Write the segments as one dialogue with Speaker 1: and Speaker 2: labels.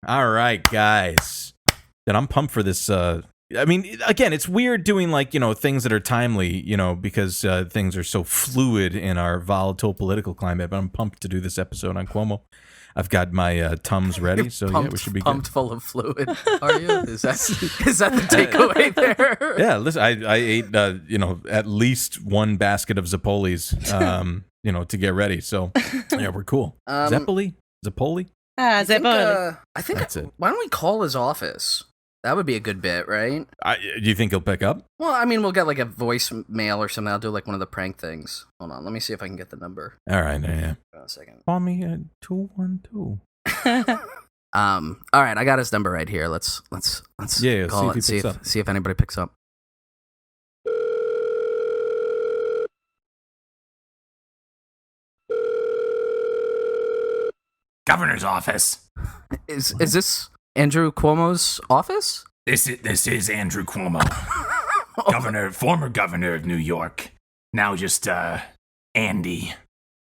Speaker 1: All right, guys. Then I'm pumped for this. I mean, again, it's weird doing things that are timely, because things are so fluid in our volatile political climate. But I'm pumped to do this episode on Cuomo. I've got my Tums ready, so we should be
Speaker 2: pumped full of fluid. Are you? Is that the takeaway there?
Speaker 1: Yeah, listen, I ate at least one basket of Zappoli's, to get ready. So yeah, we're cool. Zapoli.
Speaker 2: I think that's it. Why don't we call his office? That would be a good bit, right?
Speaker 1: Do you think he'll pick up?
Speaker 2: Well, I mean, we'll get like a voicemail or something. I'll do like one of the prank things. Hold on, let me see if I can get the number.
Speaker 1: All right, yeah.
Speaker 2: Hold on a second.
Speaker 1: Call me at 212.
Speaker 2: All right, I got his number right here. Let's call it and see if anybody picks up.
Speaker 3: Governor's office.
Speaker 2: Is this Andrew Cuomo's office?
Speaker 3: This is Andrew Cuomo, former governor of New York. Now just Andy,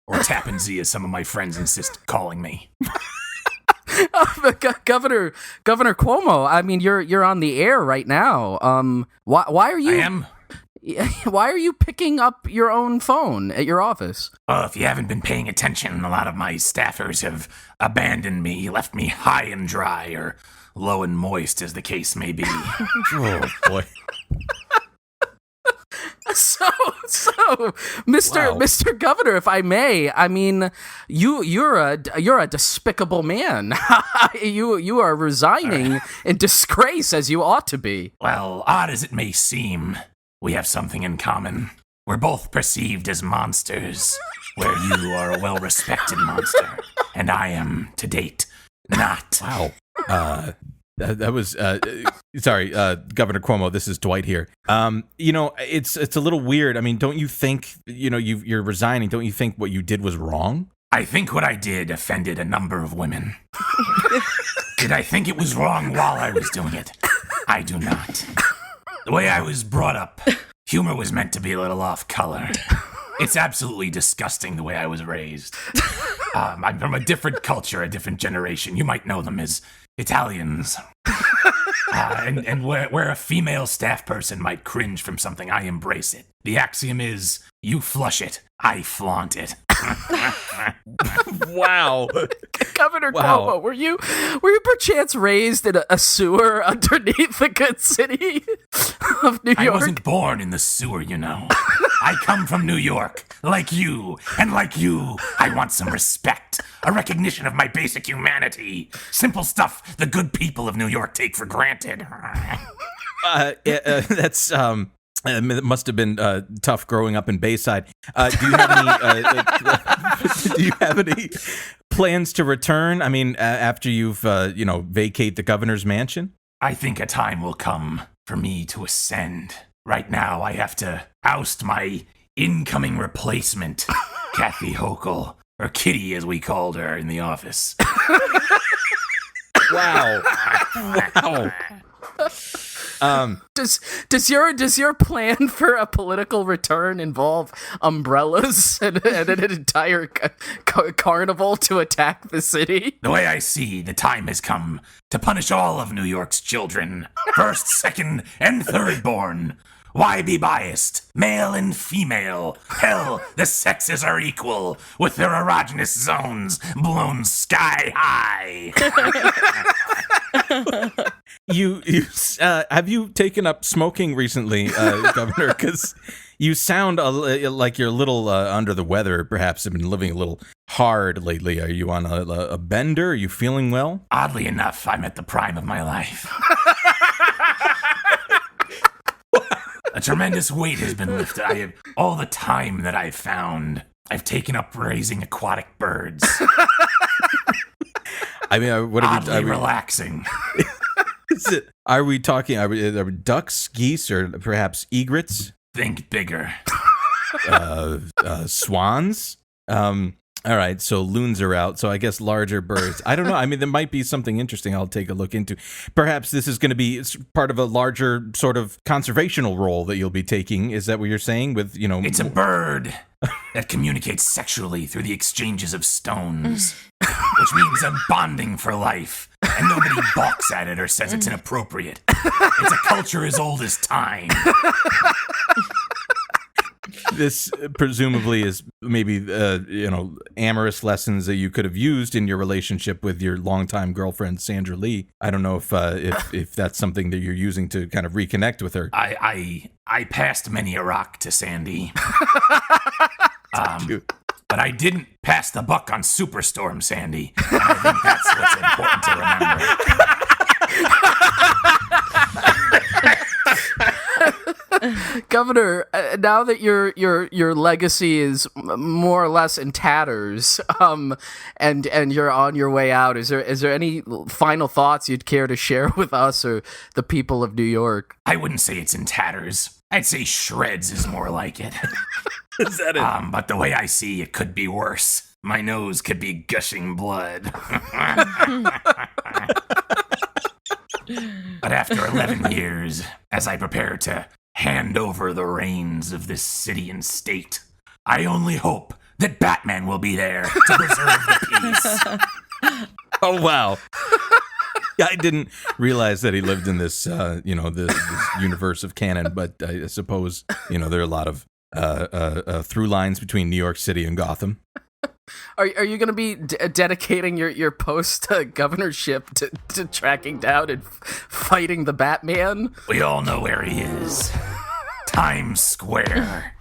Speaker 3: or Tappan Zee, as some of my friends insist calling me.
Speaker 2: Governor Cuomo. I mean, you're on the air right now. Why are you?
Speaker 3: I am.
Speaker 2: Why are you picking up your own phone at your office?
Speaker 3: If you haven't been paying attention, a lot of my staffers have abandoned me, left me high and dry, or low and moist, as the case may be.
Speaker 1: Oh boy.
Speaker 2: So, Mr. Governor, if I may, I mean, you're a despicable man. you are resigning in disgrace, as you ought to be.
Speaker 3: Well, odd as it may seem, we have something in common. We're both perceived as monsters, where you are a well-respected monster, and I am, to date, not.
Speaker 1: Wow. That was sorry, Governor Cuomo. This is Dwight here. It's a little weird. I mean, don't you think you're resigning? Don't you think what you did was wrong?
Speaker 3: I think what I did offended a number of women. Did I think it was wrong while I was doing it? I do not. The way I was brought up, humor was meant to be a little off color. It's absolutely disgusting the way I was raised. I'm from a different culture, a different generation. You might know them as Italians. And where a female staff person might cringe from something, I embrace it. The axiom is, you flush it, I flaunt it.
Speaker 1: Wow.
Speaker 2: Governor Cuomo, were you perchance raised in a sewer underneath the good city of New York?
Speaker 3: I wasn't born in the sewer, you know. I come from New York, like you, and like you, I want some respect, a recognition of my basic humanity. Simple stuff the good people of New York take for granted.
Speaker 1: That's it must have been tough growing up in Bayside. Do you have any plans to return? I mean, after you've vacate the governor's mansion?
Speaker 3: I think a time will come for me to ascend. Right now, I have to oust my incoming replacement, Kathy Hochul, or Kitty, as we called her in the office.
Speaker 1: Wow.
Speaker 2: Does your plan for a political return involve umbrellas and an entire carnival to attack the city?
Speaker 3: The way I see, the time has come to punish all of New York's children, first, second, and third born. Why be biased? Male and female. Hell, the sexes are equal, with their erogenous zones blown sky high.
Speaker 1: You have you taken up smoking recently, Governor? Because you sound like you're a little under the weather. Perhaps have been living a little hard lately. Are you on a bender? Are you feeling well?
Speaker 3: Oddly enough, I'm at the prime of my life. A tremendous weight has been lifted. I have all the time that I've found. I've taken up raising aquatic birds.
Speaker 1: I mean, what are we
Speaker 3: relaxing?
Speaker 1: Are we talking? Are we ducks, geese, or perhaps egrets?
Speaker 3: Think bigger.
Speaker 1: Swans. All right, so loons are out, so I guess larger birds. I don't know. I mean, there might be something interesting I'll take a look into. Perhaps this is going to be part of a larger sort of conservational role that you'll be taking. Is that what you're saying with,
Speaker 3: It's a bird that communicates sexually through the exchanges of stones, which means a bonding for life, and nobody balks at it or says it's inappropriate. It's a culture as old as time.
Speaker 1: This presumably is maybe, amorous lessons that you could have used in your relationship with your longtime girlfriend, Sandra Lee. I don't know if that's something that you're using to kind of reconnect with her.
Speaker 3: I passed many a rock to Sandy. But I didn't pass the buck on Superstorm Sandy. And I think that's what's important to remember.
Speaker 2: Governor, now that your legacy is more or less in tatters, and you're on your way out, is there any final thoughts you'd care to share with us or the people of New York?
Speaker 3: I wouldn't say it's in tatters. I'd say shreds is more like it.
Speaker 1: Is that it?
Speaker 3: But the way I see it could be worse. My nose could be gushing blood. But after 11 years, as I prepare to hand over the reins of this city and state, I only hope that Batman will be there to preserve the peace.
Speaker 1: Oh, wow. Yeah, I didn't realize that he lived in this, this universe of canon, but I suppose, there are a lot of through lines between New York City and Gotham.
Speaker 2: Are you going to be dedicating your post governorship to tracking down and fighting the Batman?
Speaker 3: We all know where he is. Times Square.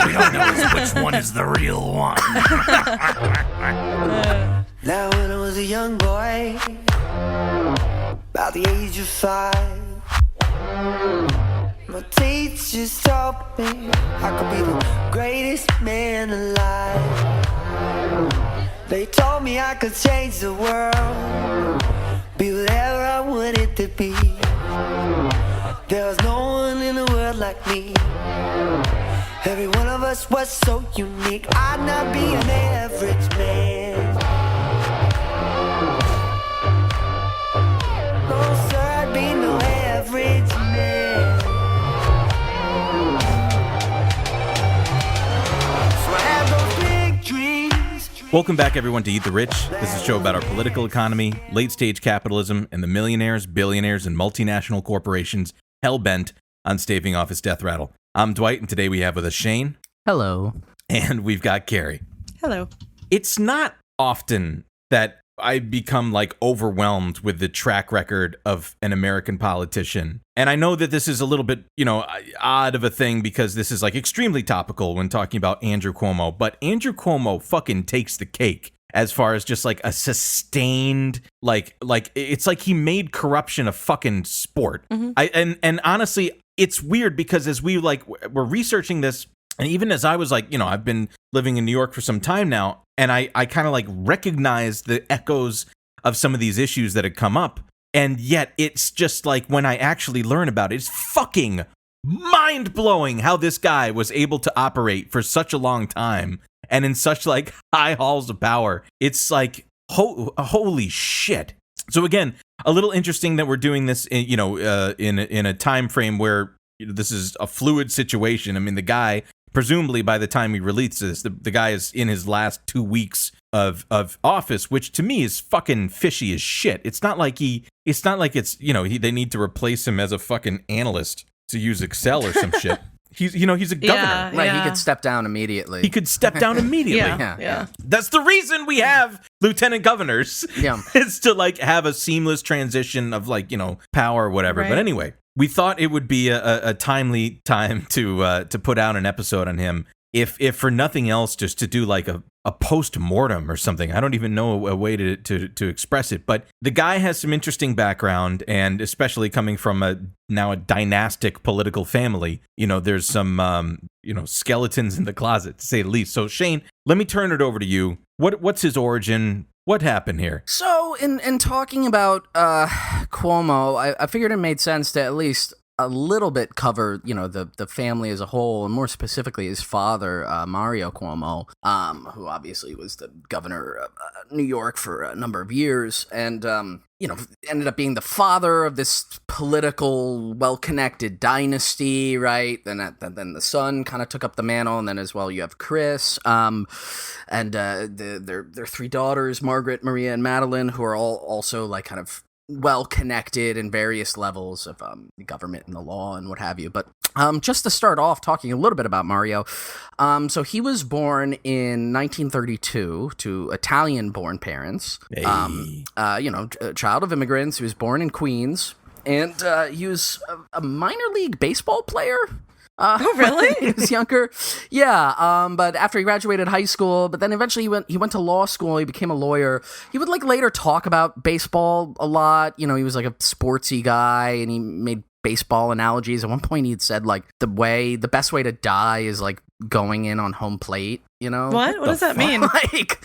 Speaker 3: We don't know which one is the real one.
Speaker 4: Now when I was a young boy, about the age of 5, my teachers taught me I could be the greatest man alive. They told me I could change the world, be whatever I wanted to be. There was no one in the world like me. Every one of us was so unique. I'd not be an average man. No, sir, I'd be no average man. So I have those big dreams.
Speaker 1: Welcome back, everyone, to Eat the Rich. This is a show about our political economy, late-stage capitalism, and the millionaires, billionaires, and multinational corporations hell-bent on staving off its death rattle. I'm Dwight, and today we have with us Shane.
Speaker 2: Hello.
Speaker 1: And we've got Carrie.
Speaker 5: Hello.
Speaker 1: It's not often that I become overwhelmed with the track record of an American politician. And I know that this is a little bit, odd of a thing because this is extremely topical when talking about Andrew Cuomo, but Andrew Cuomo fucking takes the cake as far as just a sustained, it's like he made corruption a fucking sport. Mm-hmm. And honestly, it's weird because as we're researching this, and even as I was I've been living in New York for some time now, and I kind of recognize the echoes of some of these issues that had come up. And yet it's just when I actually learn about it, it's fucking mind-blowing how this guy was able to operate for such a long time and in such high halls of power. It's holy shit. So again, a little interesting that we're doing this in a time frame where this is a fluid situation. I mean, the guy, presumably by the time we release this, the guy is in his last 2 weeks of office, which to me is fucking fishy as shit. It's not like they need to replace him as a fucking analyst to use Excel or some shit. He's a governor.
Speaker 5: Yeah,
Speaker 2: right, he could step down immediately.
Speaker 1: He could step down immediately.
Speaker 5: Yeah.
Speaker 1: That's the reason we have lieutenant governors.
Speaker 2: Yeah.
Speaker 1: Is to have a seamless transition of power or whatever.
Speaker 5: Right.
Speaker 1: But anyway, we thought it would be a timely time to put out an episode on him. If for nothing else, just to do a post-mortem or something. I don't even know a way to express it. But the guy has some interesting background, and especially coming from a dynastic political family, there's some skeletons in the closet, to say the least. So Shane, let me turn it over to you. What's his origin? What happened here?
Speaker 2: So in talking about Cuomo, I figured it made sense to at least a little bit cover, the family as a whole, and more specifically his father, Mario Cuomo, who obviously was the governor of New York for a number of years, and ended up being the father of this political, well-connected dynasty, right? Then the son kind of took up the mantle, and then as well you have Chris, and their three daughters, Margaret, Maria, and Madeline, who are all also like kind of well-connected in various levels of the government and the law and what have you. But just to start off talking a little bit about Mario, so he was born in 1932 to Italian-born parents.
Speaker 1: Hey.
Speaker 2: A child of immigrants. He was born in Queens, and he was a minor league baseball player.
Speaker 5: Oh, really?
Speaker 2: When he was younger. Yeah, but after he graduated high school, but then eventually he went to law school, he became a lawyer. He would like later talk about baseball a lot. He was like a sportsy guy, and he made baseball analogies. At one point he had said like the best way to die is like going in on home plate,
Speaker 5: What does that mean?
Speaker 2: Like,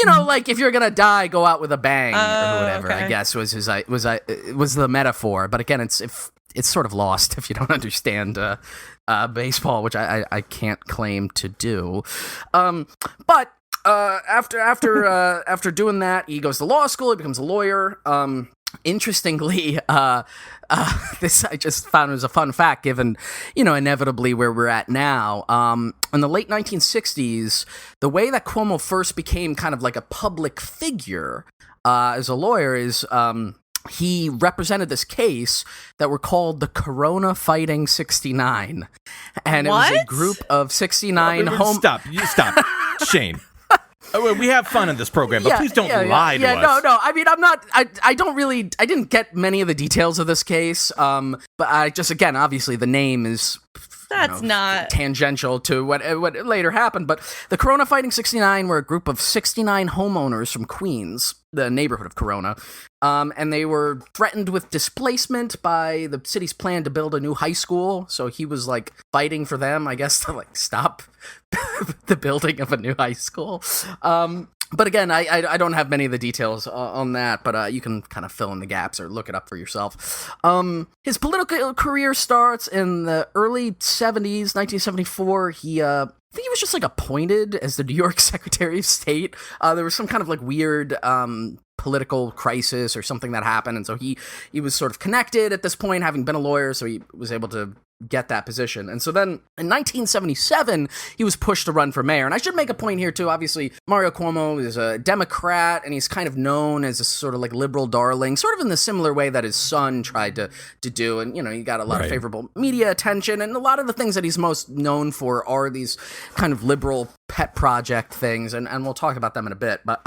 Speaker 2: like if you're gonna die, go out with a bang or whatever.
Speaker 5: Okay.
Speaker 2: I guess was the metaphor. But again, it's sort of lost if you don't understand baseball, which I can't claim to do. But after doing that, he goes to law school. He becomes a lawyer. Interestingly, this I just found was a fun fact, given inevitably where we're at now. In the late 1960s, the way that Cuomo first became kind of like a public figure as a lawyer is he represented this case that were called the Corona Fighting 69. And it was a group of 69
Speaker 1: Stop, Shane. We have fun in this program, but please don't lie to us.
Speaker 2: No. I mean, I'm not. I don't really. I didn't get many of the details of this case. But I just, again, obviously the name is.
Speaker 5: That's not
Speaker 2: tangential to what later happened. But the Corona Fighting 69 were a group of 69 homeowners from Queens, the neighborhood of Corona, and they were threatened with displacement by the city's plan to build a new high school. So he was like fighting for them, I guess, to like stop the building of a new high school. But again, I don't have many of the details on that, but you can kind of fill in the gaps or look it up for yourself. His political career starts in the early 70s, 1974. I think he was just like appointed as the New York Secretary of State. There was some kind of like weird political crisis or something that happened, and so he was sort of connected at this point, having been a lawyer, so he was able to get that position. And so then in 1977 he was pushed to run for mayor. And I should make a point here too, obviously Mario Cuomo is a Democrat, and he's kind of known as a sort of like liberal darling, sort of in the similar way that his son tried to do. And he got a lot of favorable media attention, and a lot of the things that he's most known for are these kind of liberal pet project things, and we'll talk about them in a bit. But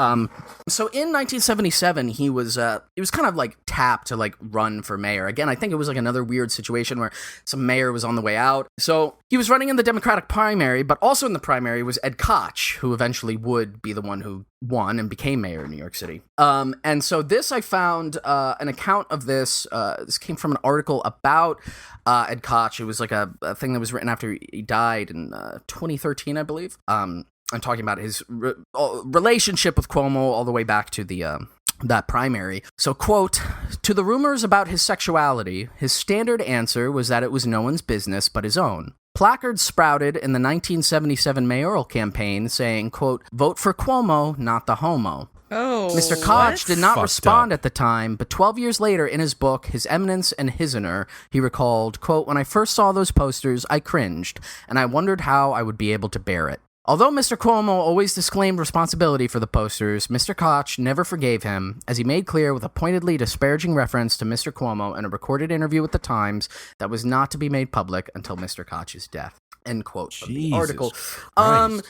Speaker 2: so in 1977 he was kind of like tapped to like run for mayor again. I think it was like another weird situation where some mayor was on the way out, so he was running in the Democratic primary, but also in the primary was Ed Koch, who eventually would be the one who won and became mayor of New York City. And so this, I found an account of this. This came from an article about Ed Koch. It was like a thing that was written after he died in 2013, I believe. I'm talking about his relationship with Cuomo all the way back to the that primary. So, quote, "To the rumors about his sexuality, his standard answer was that it was no one's business but his own. Placards sprouted in the 1977 mayoral campaign saying, quote, 'Vote for Cuomo, not the homo.'
Speaker 5: Oh,
Speaker 2: Mr. Koch did not
Speaker 1: Fucked
Speaker 2: respond
Speaker 1: up.
Speaker 2: at the time, but 12 years later in his book, His Eminence and Hisoner, he recalled, quote, 'When I first saw those posters, I cringed, and I wondered how I would be able to bear it.' Although Mr. Cuomo always disclaimed responsibility for the posters, Mr. Koch never forgave him, as he made clear with a pointedly disparaging reference to Mr. Cuomo in a recorded interview with the Times that was not to be made public until Mr. Koch's death." End quote from the
Speaker 1: Jesus
Speaker 2: article.
Speaker 1: Christ.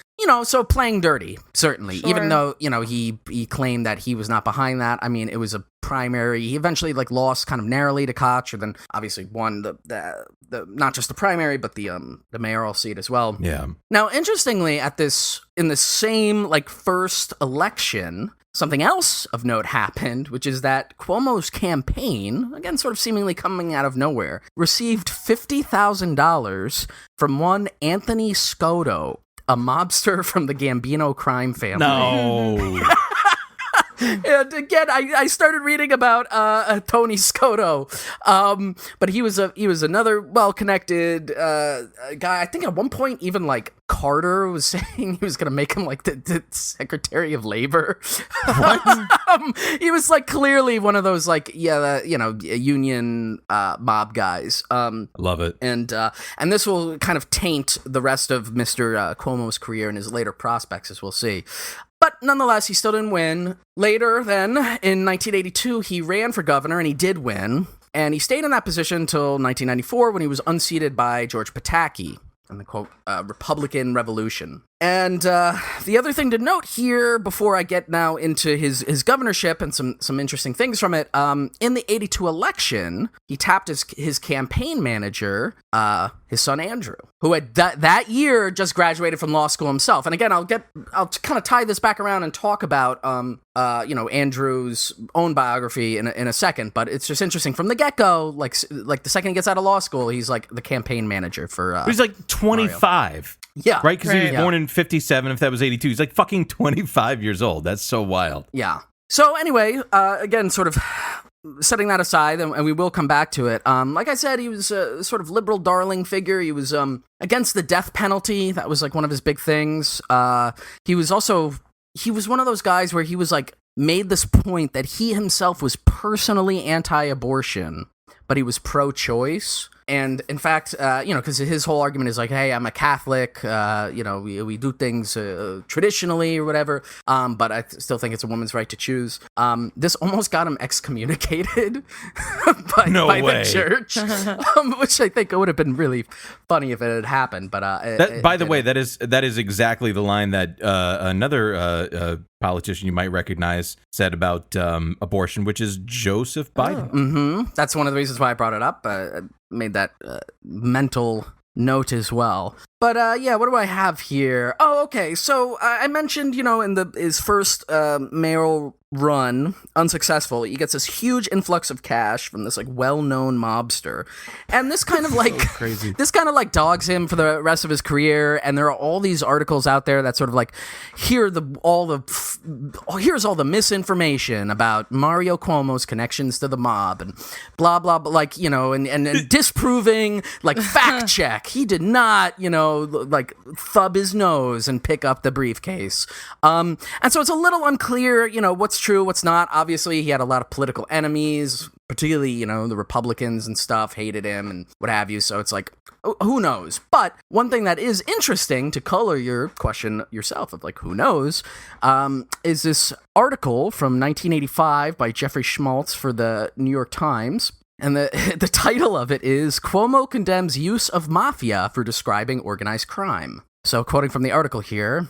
Speaker 2: So playing dirty, certainly.
Speaker 5: Sure.
Speaker 2: Even though, he claimed that he was not behind that. I mean, it was a primary. He eventually lost kind of narrowly to Koch, and then obviously won the not just the primary, but the mayoral seat as well.
Speaker 1: Yeah.
Speaker 2: Now, interestingly, in the same first election, something else of note happened, which is that Cuomo's campaign, again, sort of seemingly coming out of nowhere, received $50,000 from one Anthony Scotto, a mobster from the Gambino crime family.
Speaker 1: No.
Speaker 2: And again, I started reading about Tony Scotto, but he was another well-connected guy. I think at one point even like Carter was saying he was going to make him like the Secretary of Labor. What? He was like clearly one of those like union mob guys.
Speaker 1: Love it.
Speaker 2: And this will kind of taint the rest of Mr. Cuomo's career and his later prospects, as we'll see. But nonetheless, he still didn't win. Later, then, in 1982, he ran for governor, and he did win. And he stayed in that position until 1994, when he was unseated by George Pataki in the, quote, Republican Revolution. And the other thing to note here, before I get now into his governorship and some interesting things from it, in the 82 election, he tapped his campaign manager, his son Andrew, who had that year just graduated from law school himself. And again, I'll kind of tie this back around and talk about Andrew's own biography in a second. But it's just interesting from the get-go. Like the second he gets out of law school, he's like the campaign manager for.
Speaker 1: He's like 25. Mario.
Speaker 2: Yeah.
Speaker 1: Right? Because he was born in 57, if that was 82. He's like fucking 25 years old. That's so wild.
Speaker 2: Yeah. So anyway, again, sort of setting that aside, and we will come back to it. Like I said, he was a sort of liberal darling figure. He was against the death penalty. That was like one of his big things. He was one of those guys where he was like made this point that he himself was personally anti-abortion, but he was pro-choice. And in fact, because his whole argument is like, hey, I'm a Catholic, we do things traditionally or whatever, but I still think it's a woman's right to choose. This almost got him excommunicated by the church, which I think would have been really funny if it had happened. But
Speaker 1: by the way, that is exactly the line that another politician you might recognize said about abortion, which is Joseph Biden.
Speaker 2: Mm-hmm. That's one of the reasons why I brought it up. I made that mental note as well. But what do I have here? Oh, okay. So I mentioned, in his first mayoral run, unsuccessful, he gets this huge influx of cash from this like well-known mobster, and this kind of like
Speaker 1: crazy.
Speaker 2: This kind of like dogs him for the rest of his career. And there are all these articles out there that sort of like here's all the misinformation about Mario Cuomo's connections to the mob and blah blah blah, like and disproving, like, fact check, he did not like thub his nose and pick up the briefcase. And so it's a little unclear, what's true, what's not. Obviously, he had a lot of political enemies, particularly, the Republicans and stuff hated him and what have you. So it's like, who knows? But one thing that is interesting to color your question yourself of like, who knows, is this article from 1985 by Jeffrey Schmaltz for the New York Times. And the title of it is Cuomo Condemns Use of Mafia for Describing Organized Crime. So quoting from the article here,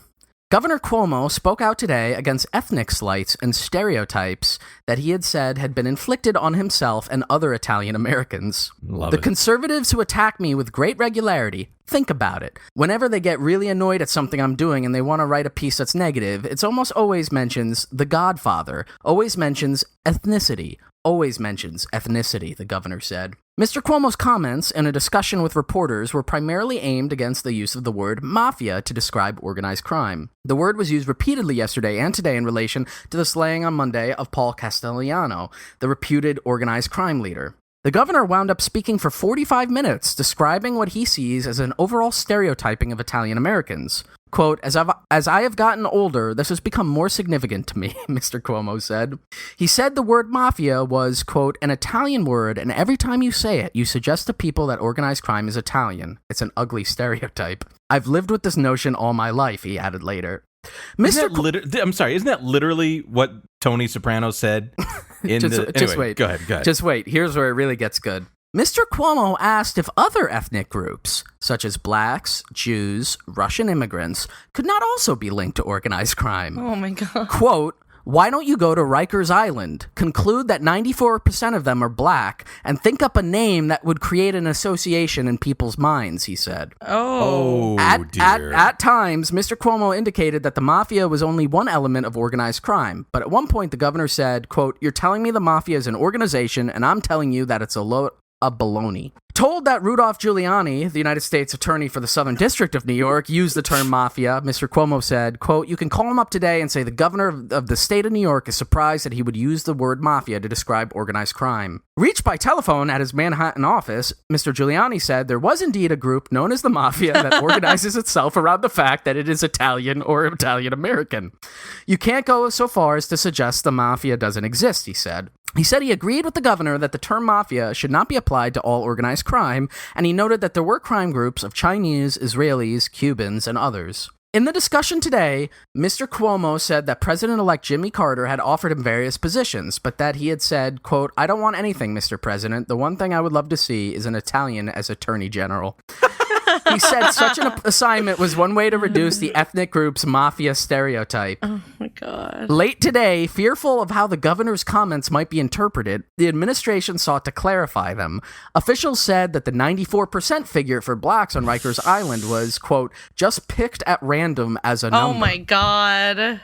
Speaker 2: Governor Cuomo spoke out today against ethnic slights and stereotypes that he had said had been inflicted on himself and other Italian Americans. The conservatives who attack me with great regularity, think about it. Whenever they get really annoyed at something I'm doing and they want to write a piece that's negative, it's almost always mentions The Godfather, always mentions ethnicity, always mentions ethnicity, the governor said. Mr. Cuomo's comments in a discussion with reporters were primarily aimed against the use of the word mafia to describe organized crime. The word was used repeatedly yesterday and today in relation to the slaying on Monday of Paul Castellano, the reputed organized crime leader. The governor wound up speaking for 45 minutes, describing what he sees as an overall stereotyping of Italian Americans. Quote, as I have gotten older, this has become more significant to me, Mr. Cuomo said. He said the word mafia was, quote, an Italian word, and every time you say it, you suggest to people that organized crime is Italian. It's an ugly stereotype. I've lived with this notion all my life, he added later.
Speaker 1: I'm sorry, isn't that literally what Tony Soprano said?
Speaker 2: Just wait.
Speaker 1: Go ahead.
Speaker 2: Just wait. Here's where it really gets good. Mr. Cuomo asked if other ethnic groups, such as blacks, Jews, Russian immigrants, could not also be linked to organized crime.
Speaker 5: Oh my God.
Speaker 2: Quote, why don't you go to Rikers Island, conclude that 94% of them are black, and think up a name that would create an association in people's minds, he said.
Speaker 5: Oh,
Speaker 1: dear.
Speaker 2: At times, Mr. Cuomo indicated that the mafia was only one element of organized crime. But at one point, the governor said, quote, you're telling me the mafia is an organization, and I'm telling you that it's a load of baloney. Told that Rudolph Giuliani, the United States Attorney for the Southern District of New York, used the term mafia, Mr. Cuomo said, quote, "You can call him up today and say the governor of the state of New York is surprised that he would use the word mafia to describe organized crime." Reached by telephone at his Manhattan office, Mr. Giuliani said there was indeed a group known as the mafia that organizes itself around the fact that it is Italian or Italian-American. "You can't go so far as to suggest the mafia doesn't exist," he said. He said he agreed with the governor that the term mafia should not be applied to all organized crime, and he noted that there were crime groups of Chinese, Israelis, Cubans, and others. In the discussion today, Mr. Cuomo said that President-elect Jimmy Carter had offered him various positions, but that he had said, quote, "I don't want anything, Mr. President. The one thing I would love to see is an Italian as Attorney General." He said such an assignment was one way to reduce the ethnic group's mafia stereotype.
Speaker 5: Oh my God.
Speaker 2: Late today, fearful of how the governor's comments might be interpreted, the administration sought to clarify them. Officials said that the 94% figure for blacks on Rikers Island was, quote, "just picked at random as a number."
Speaker 5: Oh my God.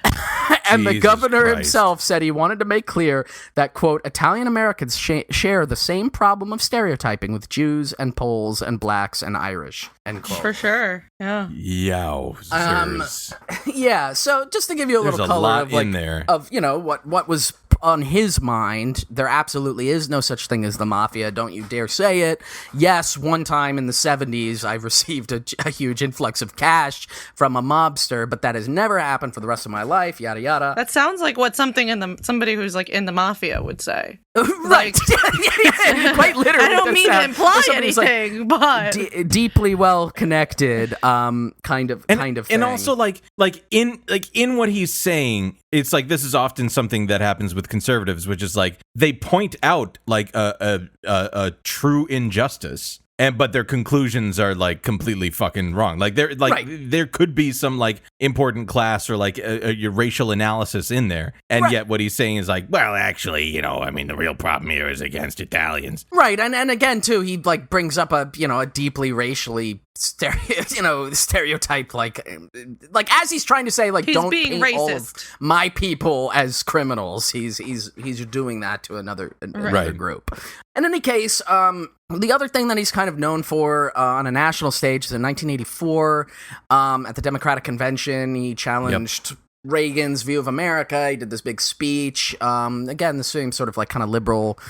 Speaker 2: And the
Speaker 1: Jesus
Speaker 2: governor
Speaker 1: Christ.
Speaker 2: himself said he wanted to make clear that, quote, "Italian Americans share the same problem of stereotyping with Jews and Poles and blacks and Irish," end quote.
Speaker 5: For sure. Yeah.
Speaker 1: Yowzers.
Speaker 2: Yeah, so just to give you a
Speaker 1: There's
Speaker 2: little
Speaker 1: a
Speaker 2: color
Speaker 1: lot
Speaker 2: of, like,
Speaker 1: in there.
Speaker 2: of, you know, what was on his mind, there absolutely is no such thing as the mafia. Don't you dare say it. Yes, one time in the 70s, I received a huge influx of cash from a mobster, but that has never happened for the rest of my life, yada, yada.
Speaker 5: That sounds like what somebody who's like in the mafia would say.
Speaker 2: Right. Yeah, quite literally.
Speaker 5: I don't mean to imply
Speaker 2: somebody who's, like,
Speaker 5: anything, but
Speaker 2: deeply well connected, kind of thing.
Speaker 1: And also like in what he's saying, it's like this is often something that happens with conservatives, which is like they point out like a true injustice. But their conclusions are like completely fucking wrong. Like there could be some like important class or like your racial analysis in there, and yet what he's saying is like, well, actually, you know, I mean, the real problem here is against Italians,
Speaker 2: right? And again, too, he like brings up a deeply racially stereotype, like as he's trying to say, like,
Speaker 5: he's
Speaker 2: don't
Speaker 5: being
Speaker 2: paint all
Speaker 5: racist.
Speaker 2: of my people as criminals. He's doing that to another group. In any case, the other thing that he's kind of known for on a national stage is in 1984 at the Democratic Convention, he challenged Reagan's view of America. He did this big speech. Again, the same sort of like kind of liberal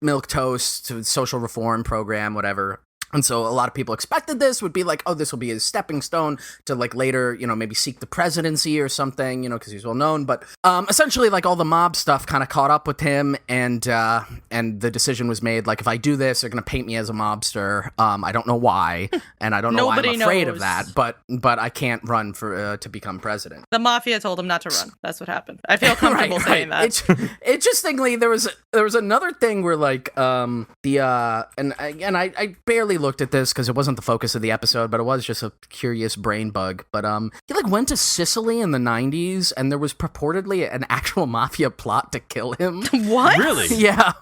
Speaker 2: milquetoast social reform program, whatever. And so a lot of people expected this would be like, oh, this will be his stepping stone to like later, maybe seek the presidency or something, because he's well known. But essentially, like all the mob stuff kind of caught up with him, and the decision was made, like, if I do this, they're going to paint me as a mobster. I don't know why, and I don't know why I'm afraid of that. But I can't run for to become president.
Speaker 5: The mafia told him not to run. That's what happened. I feel comfortable saying that.
Speaker 2: Interestingly, there was another thing where like and I barely looked at this because it wasn't the focus of the episode, but it was just a curious brain bug. But he like went to Sicily in the 90s, and there was purportedly an actual mafia plot to kill him.
Speaker 5: What?
Speaker 1: Really?
Speaker 2: Yeah.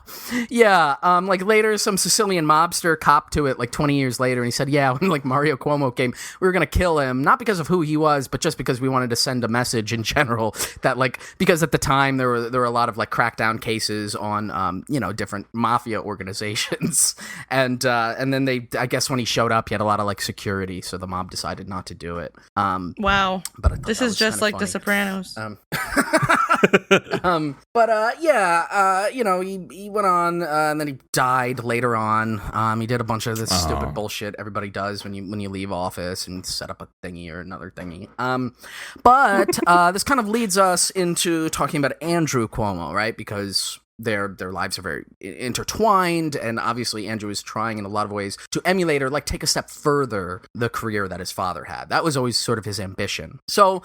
Speaker 2: Like later, some Sicilian mobster copped to it like 20 years later, and he said, yeah, when like Mario Cuomo came, we were gonna kill him, not because of who he was, but just because we wanted to send a message in general that like, because at the time there were a lot of like crackdown cases on different mafia organizations, and then I guess when he showed up, he had a lot of like security, so the mob decided not to do it.
Speaker 5: Wow.
Speaker 2: But
Speaker 5: this is just like
Speaker 2: funny.
Speaker 5: The Sopranos.
Speaker 2: He went on, and then he died later on. He did a bunch of this stupid bullshit everybody does when you leave office and set up a thingy or another thingy. But this kind of leads us into talking about Andrew Cuomo, right? Because their lives are very intertwined, and obviously Andrew is trying in a lot of ways to emulate or like take a step further the career that his father had. That was always sort of his ambition. So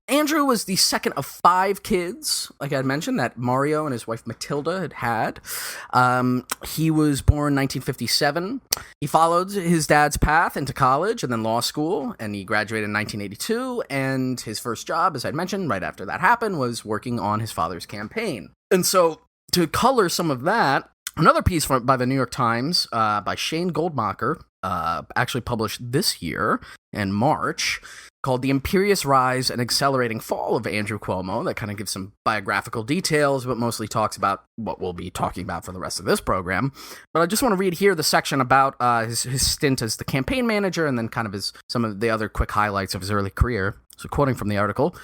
Speaker 2: Andrew was the second of 5 kids, like I had mentioned, that Mario and his wife Matilda had. He was born 1957. He followed his dad's path into college and then law school, and he graduated in 1982, and his first job, as I'd mentioned, right after that happened, was working on his father's campaign. And so to color some of that, another piece by the New York Times by Shane Goldmacher, actually published this year, in March called The Imperious Rise and Accelerating Fall of Andrew Cuomo, that kind of gives some biographical details, but mostly talks about what we'll be talking about for the rest of this program. But I just want to read here the section about his stint as the campaign manager, and then kind of some of the other quick highlights of his early career. So quoting from the article,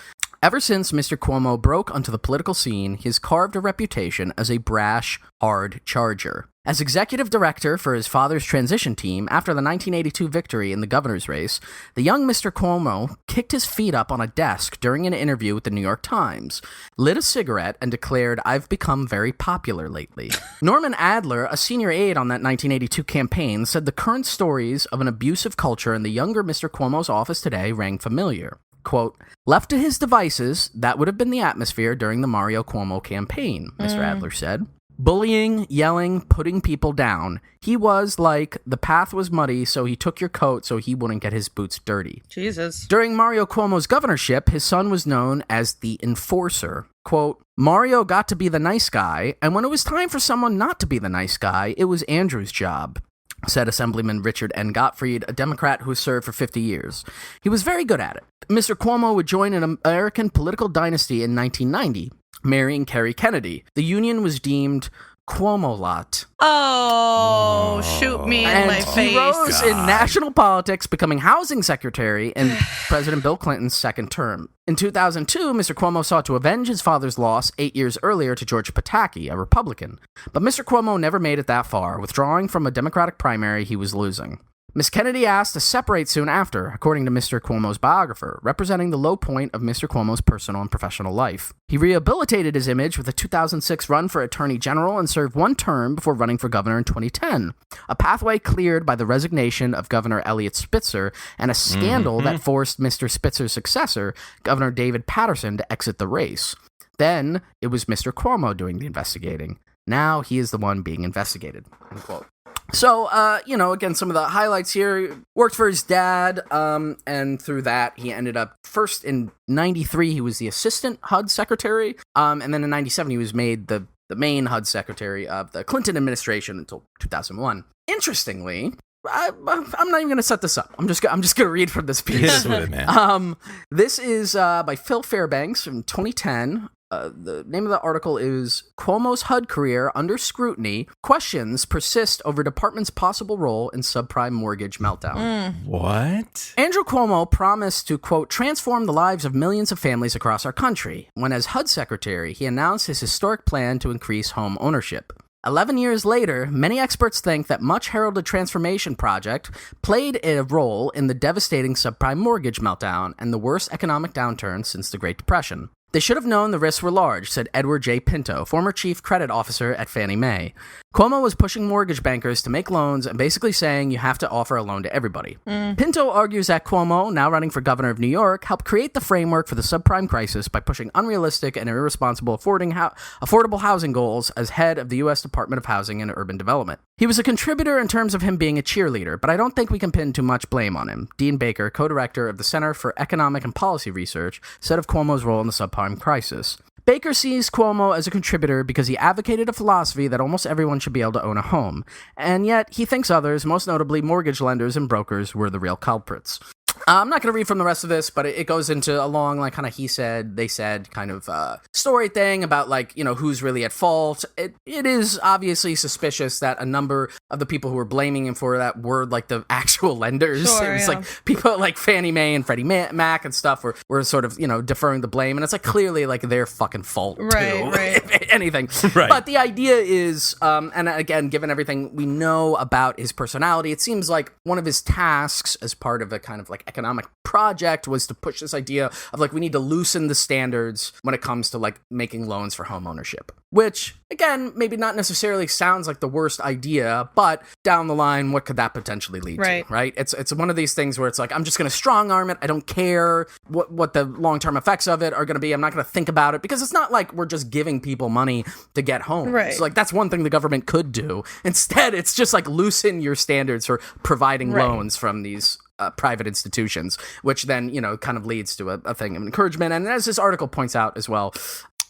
Speaker 2: "Ever since Mr. Cuomo broke onto the political scene, he has carved a reputation as a brash, hard charger. As executive director for his father's transition team after the 1982 victory in the governor's race, the young Mr. Cuomo kicked his feet up on a desk during an interview with the New York Times, lit a cigarette, and declared, 'I've become very popular lately.' Norman Adler, a senior aide on that 1982 campaign, said the current stories of an abusive culture in the younger Mr. Cuomo's office today rang familiar. Quote, 'Left to his devices, that would have been the atmosphere during the Mario Cuomo campaign,' Mr. Adler said. Bullying, yelling, putting people down. He was like, the path was muddy, so he took your coat so he wouldn't get his boots dirty.'
Speaker 5: Jesus.
Speaker 2: During Mario Cuomo's governorship, his son was known as the enforcer. Quote, 'Mario got to be the nice guy, and when it was time for someone not to be the nice guy, it was Andrew's job,' said Assemblyman Richard N. Gottfried, a Democrat who served for 50 years. He was very good at it. Mr. Cuomo would join an American political dynasty in 1990, marrying Kerry Kennedy. The union was deemed Cuomo-lot.
Speaker 5: Oh, shoot me in my face.
Speaker 2: He rose in national politics, becoming housing secretary in President Bill Clinton's second term. In 2002, Mr. Cuomo sought to avenge his father's loss 8 years earlier to George Pataki, a Republican. But Mr. Cuomo never made it that far, withdrawing from a Democratic primary he was losing. Miss Kennedy asked to separate soon after, according to Mr. Cuomo's biographer, representing the low point of Mr. Cuomo's personal and professional life. He rehabilitated his image with a 2006 run for Attorney General and served one term before running for governor in 2010, a pathway cleared by the resignation of Governor Eliot Spitzer and a scandal that forced Mr. Spitzer's successor, Governor David Paterson, to exit the race. Then it was Mr. Cuomo doing the investigating. Now he is the one being investigated." Unquote. So, again, some of the highlights here. Worked for his dad, and through that, he ended up, first in 93, he was the assistant HUD secretary, and then in 97, he was made the main HUD secretary of the Clinton administration until 2001. Interestingly, I'm not even going to set this up. I'm just going to read from this piece.
Speaker 1: Hit us with it, man.
Speaker 2: This is by Phil Fairbanks from 2010. The name of the article is Cuomo's HUD Career Under Scrutiny. Questions persist over department's possible role in subprime mortgage meltdown.
Speaker 1: What?
Speaker 2: Andrew Cuomo promised to, quote, transform the lives of millions of families across our country, when as HUD secretary, he announced his historic plan to increase home ownership. 11 years later, many experts think that much heralded transformation project played a role in the devastating subprime mortgage meltdown and the worst economic downturn since the Great Depression. They should have known the risks were large, said Edward J. Pinto, former chief credit officer at Fannie Mae. Cuomo was pushing mortgage bankers to make loans and basically saying you have to offer a loan to everybody. Pinto argues that Cuomo, now running for governor of New York, helped create the framework for the subprime crisis by pushing unrealistic and irresponsible affordable housing goals as head of the U.S. Department of Housing and Urban Development. He was a contributor in terms of him being a cheerleader, but I don't think we can pin too much blame on him. Dean Baker, co-director of the Center for Economic and Policy Research, said of Cuomo's role in the subprime crisis. Baker sees Cuomo as a contributor because he advocated a philosophy that almost everyone should be able to own a home, and yet he thinks others, most notably mortgage lenders and brokers, were the real culprits. I'm not going to read from the rest of this, but it goes into a long, like, kind of he said, they said kind of story thing about, like, who's really at fault. It is obviously suspicious that a number of the people who were blaming him for that were, like, the actual lenders.
Speaker 5: Sure,
Speaker 2: it was,
Speaker 5: yeah.
Speaker 2: like, people like Fannie Mae and Freddie Mac and stuff were sort of, deferring the blame. And it's, like, clearly, like, their fucking fault, too.
Speaker 5: Right.
Speaker 2: If anything.
Speaker 1: Right.
Speaker 2: But the idea is, and again, given everything we know about his personality, it seems like one of his tasks as part of a kind of, like, economic project was to push this idea of, like, we need to loosen the standards when it comes to, like, making loans for home ownership, which, again, maybe not necessarily sounds like the worst idea, but down the line, what could that potentially lead to, right? It's one of these things where it's like, I'm just going to strong arm it. I don't care what the long-term effects of it are going to be. I'm not going to think about it, because it's not like we're just giving people money to get homes.
Speaker 5: Right.
Speaker 2: So, like, that's one thing the government could do. Instead, it's just like loosen your standards for providing loans from these private institutions, which then, kind of leads to a thing of encouragement. And as this article points out as well,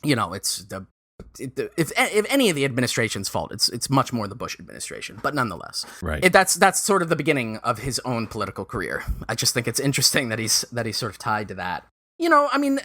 Speaker 2: it's the if any of the administration's fault, it's much more the Bush administration. But nonetheless,
Speaker 1: right.
Speaker 2: That's sort of the beginning of his own political career. I just think it's interesting that he's sort of tied to that. I mean,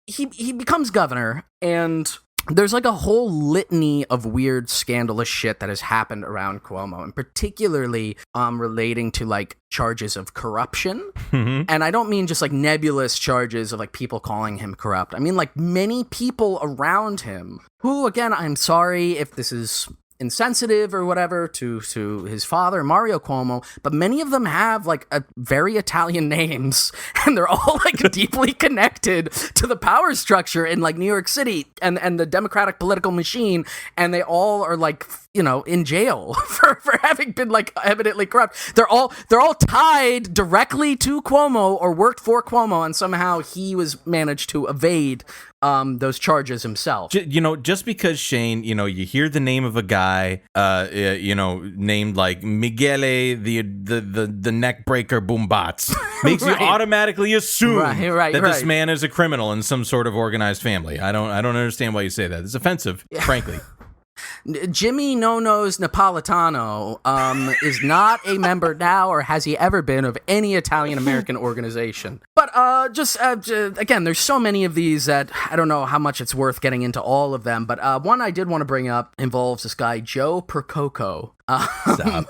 Speaker 2: he becomes governor, and there's like a whole litany of weird, scandalous shit that has happened around Cuomo, and particularly relating to like charges of corruption.
Speaker 1: Mm-hmm.
Speaker 2: And I don't mean just like nebulous charges of like people calling him corrupt. I mean like many people around him who, again, I'm sorry if this is insensitive or whatever to his father, Mario Cuomo, but many of them have like a very Italian names, and they're all like deeply connected to the power structure in like New York City and the Democratic political machine, and they all are like in jail for having been like evidently corrupt. They're all tied directly to Cuomo or worked for Cuomo, and somehow he was managed to evade those charges himself.
Speaker 1: Just because, Shane, you hear the name of a guy, named like Michele, the neck breaker Boombots, makes you automatically assume that this man is a criminal in some sort of organized family. I don't understand why you say that. It's offensive, frankly.
Speaker 2: Jimmy No-No's Napolitano is not a member now, or has he ever been, of any Italian-American organization. But again, there's so many of these that I don't know how much it's worth getting into all of them. But one I did want to bring up involves this guy, Joe Percoco.
Speaker 1: Stop.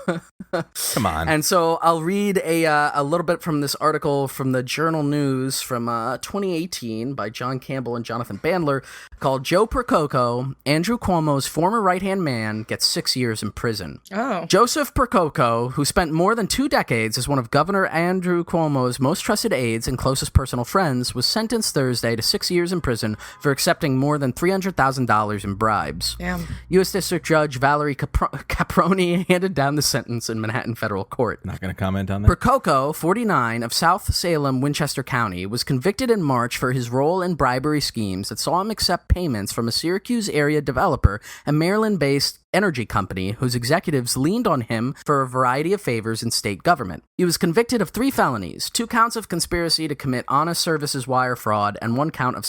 Speaker 1: Come on.
Speaker 2: And so I'll read a little bit from this article from the Journal News from 2018 by John Campbell and Jonathan Bandler, called Joe Percoco, Andrew Cuomo's former right-hand man, gets 6 years in prison.
Speaker 5: Oh.
Speaker 2: Joseph Percoco, who spent more than 2 decades as one of Governor Andrew Cuomo's most trusted aides and closest personal friends, was sentenced Thursday to 6 years in prison for accepting more than $300,000 in bribes.
Speaker 5: Damn.
Speaker 2: U.S. District Judge Valerie Caproni handed down the sentence in Manhattan federal court.
Speaker 1: Not going to comment on that.
Speaker 2: Percoco, 49, of South Salem, Winchester County, was convicted in March for his role in bribery schemes that saw him accept payments from a Syracuse area developer and Maryland-based energy company whose executives leaned on him for a variety of favors in state government. He was convicted of 3 felonies, 2 counts of conspiracy to commit honest services wire fraud, and 1 count of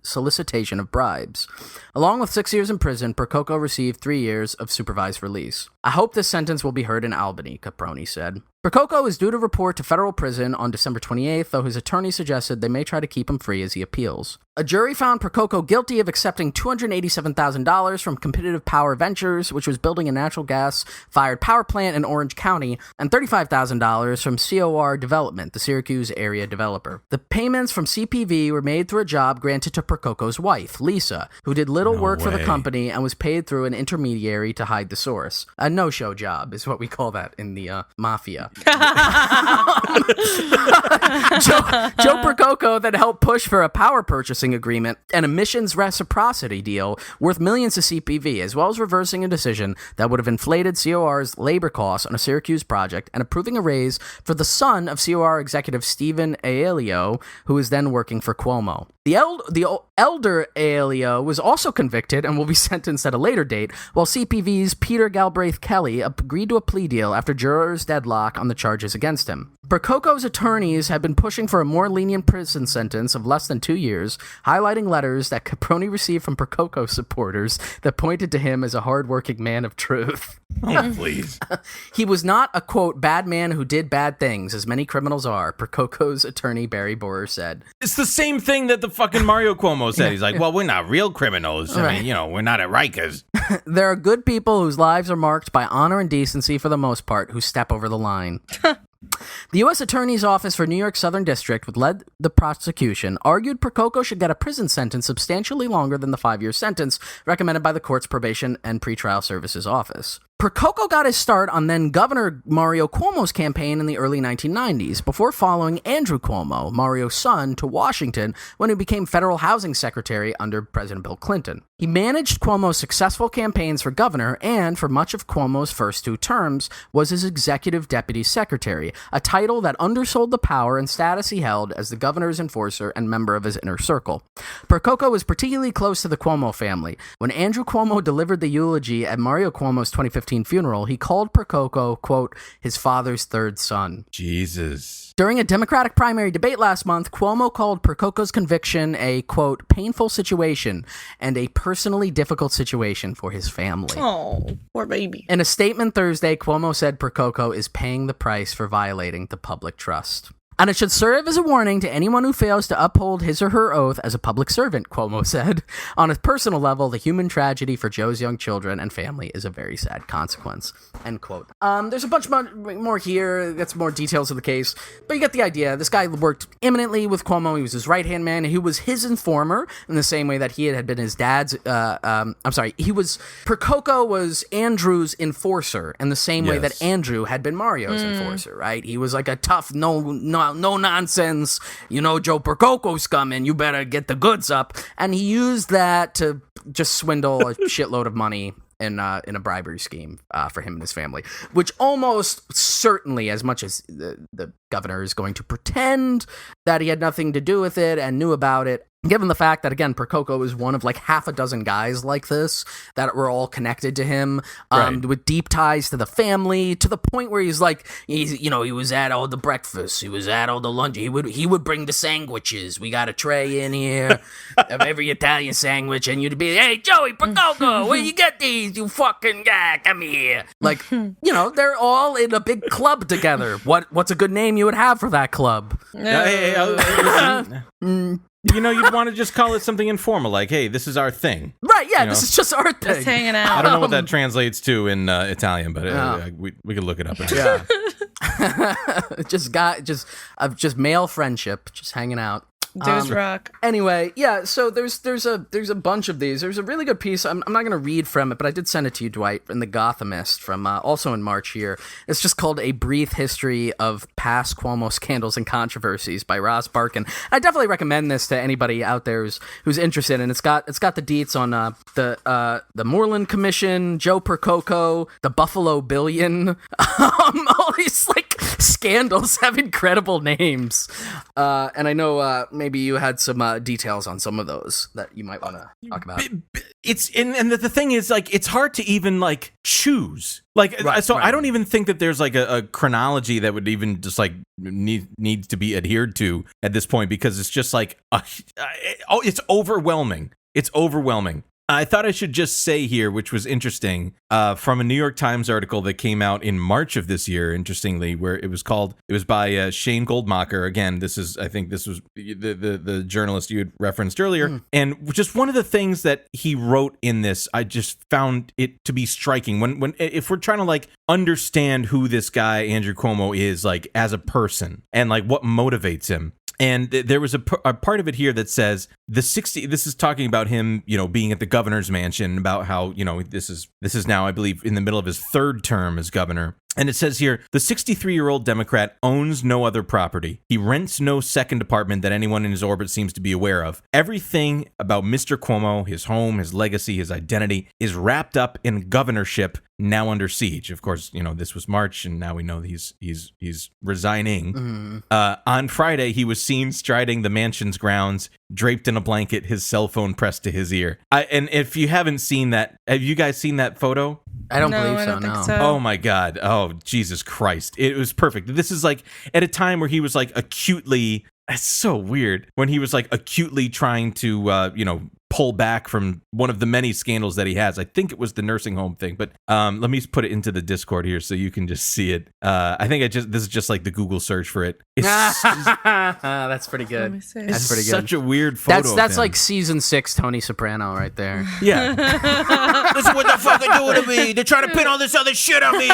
Speaker 2: solicitation of bribes. Along with 6 years in prison, Percoco received 3 years of supervised release. I hope this sentence will be heard in Albany, Caproni said. Percoco is due to report to federal prison on December 28th, though his attorney suggested they may try to keep him free as he appeals. A jury found Percoco guilty of accepting $287,000 from Competitive Power Ventures, which was building a natural gas-fired power plant in Orange County, and $35,000 from COR Development, the Syracuse area developer. The payments from CPV were made through a job granted to Percoco's wife, Lisa, who did little work for the company and was paid through an intermediary to hide the source. A no-show job is what we call that in the mafia. Joe Percoco then helped push for a power purchasing agreement and emissions reciprocity deal worth millions to CPV, as well as reversing a decision that would have inflated COR's labor costs on a Syracuse project and approving a raise for the son of COR executive Stephen Aelio, who is then working for Cuomo. The elder Aelio was also convicted and will be sentenced at a later date, while CPV's Peter Galbraith Kelly agreed to a plea deal after jurors deadlock on the charges against him. Percoco's attorneys have been pushing for a more lenient prison sentence of less than 2 years, highlighting letters that Caproni received from Percoco supporters that pointed to him as a hardworking man of truth.
Speaker 1: Oh, please.
Speaker 2: He was not a, quote, bad man who did bad things, as many criminals are, Percoco's attorney Barry Borer said.
Speaker 1: It's the same thing that the fucking Mario Cuomo said. He's like, well, we're not real criminals. I mean, we're not at Rikers.
Speaker 2: There are good people whose lives are marked by honor and decency for the most part who step over the line. The U.S. Attorney's Office for New York Southern District, which led the prosecution, argued Percoco should get a prison sentence substantially longer than the 5-year sentence recommended by the court's Probation and Pretrial Services Office. Percoco got his start on then-Governor Mario Cuomo's campaign in the early 1990s, before following Andrew Cuomo, Mario's son, to Washington when he became federal housing secretary under President Bill Clinton. He managed Cuomo's successful campaigns for governor and, for much of Cuomo's first 2 terms, was his executive deputy secretary, a title that undersold the power and status he held as the governor's enforcer and member of his inner circle. Percoco was particularly close to the Cuomo family. When Andrew Cuomo delivered the eulogy at Mario Cuomo's 2015 funeral, he called Percoco, quote, his father's 3rd son.
Speaker 1: Jesus.
Speaker 2: During a Democratic primary debate last month, Cuomo called Percoco's conviction a, quote, painful situation and a personally difficult situation for his family.
Speaker 5: Oh, poor baby.
Speaker 2: In a statement Thursday, Cuomo said Percoco is paying the price for violating the public trust. And it should serve as a warning to anyone who fails to uphold his or her oath as a public servant, Cuomo said. On a personal level, the human tragedy for Joe's young children and family is a very sad consequence. End quote. There's a bunch more here. That's more details of the case. But you get the idea. This guy worked eminently with Cuomo. He was his right-hand man. He was his informer in the same way that he had been his dad's... Percoco was Andrew's enforcer in the same way that Andrew had been Mario's enforcer, right? He was like a tough, no nonsense, Joe Percoco's coming, you better get the goods up. And he used that to just swindle a shitload of money in a bribery scheme for him and his family, which almost certainly, as much as the governor is going to pretend that he had nothing to do with it and knew about it, given the fact that, again, Percoco is one of like half a dozen guys like this that were all connected to him, with deep ties to the family, to the point where he was at all the breakfasts, he was at all the lunch, he would bring the sandwiches. We got a tray in here of every Italian sandwich, and you'd be, hey, Joey Percoco, where you get these, you fucking guy, come here. Like, they're all in a big club together. What's a good name you would have for that club?
Speaker 1: You'd want to just call it something informal, like, hey, this is our thing.
Speaker 2: Right, yeah, this is just our thing.
Speaker 5: Just hanging out.
Speaker 1: I don't know what that translates to in Italian, but we could look it up.
Speaker 2: Yeah. just male friendship, just hanging out.
Speaker 5: Dudes rock.
Speaker 2: Anyway, yeah, so there's a bunch of these. There's a really good piece. I'm not going to read from it, but I did send it to you, Dwight, in the Gothamist from also in March here. It's just called A Brief History of Past Cuomo Scandals and Controversies by Ross Barkin. I definitely recommend this to anybody out there who's interested, and it's got the deets on the Moreland Commission, Joe Percoco, the Buffalo Billion. All these like scandals have incredible names, and I know maybe you had some details on some of those that you might want to talk about.
Speaker 1: It's and the thing is, like, it's hard to even like choose. Like, I don't even think that there's like a chronology that would even just like need to be adhered to at this point, because it's just like it's overwhelming. It's overwhelming. I thought I should just say here, which was interesting, from a New York Times article that came out in March of this year, interestingly, where it was by Shane Goldmacher. Again, I think this was the journalist you had referenced earlier. And just one of the things that he wrote in this, I just found it to be striking. If we're trying to like understand who this guy, Andrew Cuomo, is like as a person and like what motivates him. And there was a part of it here that says this is talking about him, being at the governor's mansion, about how, this is now, I believe, in the middle of his third term as governor. And it says here, the 63-year-old Democrat owns no other property. He rents no second apartment that anyone in his orbit seems to be aware of. Everything about Mr. Cuomo, his home, his legacy, his identity, is wrapped up in governorship, now under siege. Of course, this was March, and now we know he's resigning. On Friday, he was seen striding the mansion's grounds, draped in a blanket, his cell phone pressed to his ear. And if you haven't seen that, have you guys seen that photo?
Speaker 2: I don't believe
Speaker 5: I don't think so.
Speaker 1: Oh my God. Oh, Jesus Christ. It was perfect. This is like at a time where he was like acutely, it's so weird, when he was like acutely trying to, pull back from one of the many scandals that he has. I think it was the nursing home thing, but let me put it into the Discord here so you can just see it. I think this is just like the Google search for it.
Speaker 2: That's pretty good. That's pretty good.
Speaker 1: Such a weird photo.
Speaker 2: That's like season 6 Tony Soprano right there.
Speaker 1: Yeah.
Speaker 6: This is what they're fucking doing to me. They're trying to pin all this other shit on me.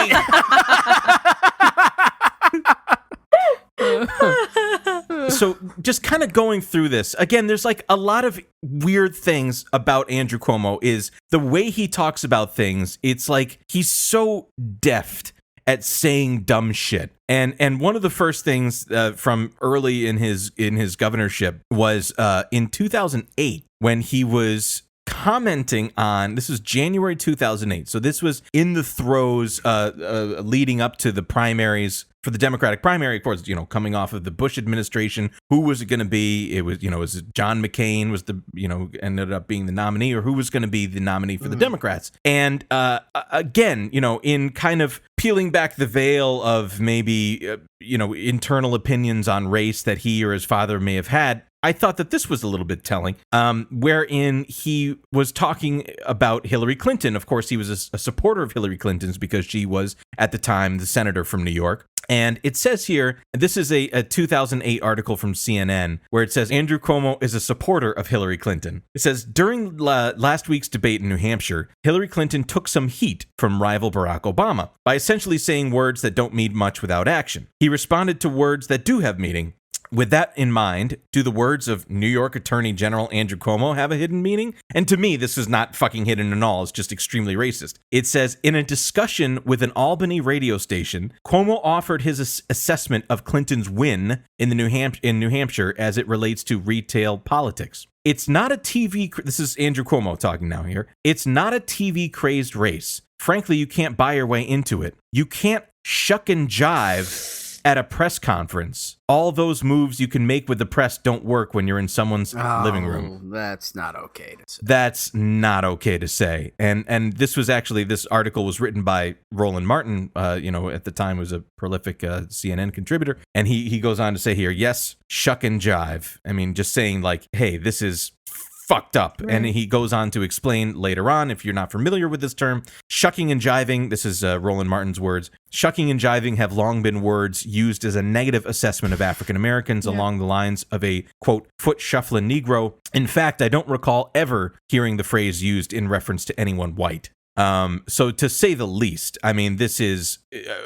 Speaker 1: So just kind of going through this again, there's like a lot of weird things about Andrew Cuomo. Is the way he talks about things. It's like he's so deft at saying dumb shit. And one of the first things from early in his governorship was in 2008 when he was commenting on, this was January 2008, so this was in the throes leading up to the primaries for the Democratic primary, of course, coming off of the Bush administration. Who was it going to be? It was, was it John McCain was the, ended up being the nominee, or who was going to be the nominee for the Democrats? And again, in kind of peeling back the veil of maybe, internal opinions on race that he or his father may have had, I thought that this was a little bit telling, wherein he was talking about Hillary Clinton. Of course, he was a supporter of Hillary Clinton's because she was, at the time, the senator from New York. And it says here, this is a 2008 article from CNN, where it says Andrew Cuomo is a supporter of Hillary Clinton. It says, during last week's debate in New Hampshire, Hillary Clinton took some heat from rival Barack Obama by essentially saying words that don't mean much without action. He responded to words that do have meaning. With that in mind, do the words of New York Attorney General Andrew Cuomo have a hidden meaning? And to me, this is not fucking hidden at all. It's just extremely racist. It says, in a discussion with an Albany radio station, Cuomo offered his assessment of Clinton's win in New Hampshire as it relates to retail politics. It's not a this is Andrew Cuomo talking now here. It's not a TV-crazed race. Frankly, you can't buy your way into it. You can't shuck and jive at a press conference. All those moves you can make with the press don't work when you're in someo's living room.
Speaker 2: That's not okay to say.
Speaker 1: That's not okay to say. And this was actually, this article was written by Roland Martin, at the time was a prolific CNN contributor. And he goes on to say here, yes, shuck and jive. I mean, just saying like, hey, this is fucked up. Right. And he goes on to explain later on, if you're not familiar with this term, shucking and jiving, this is Roland Martin's words, shucking and jiving have long been words used as a negative assessment of African Americans along the lines of a, quote, foot shuffling Negro. In fact, I don't recall ever hearing the phrase used in reference to anyone white. So to say the least, I mean, this is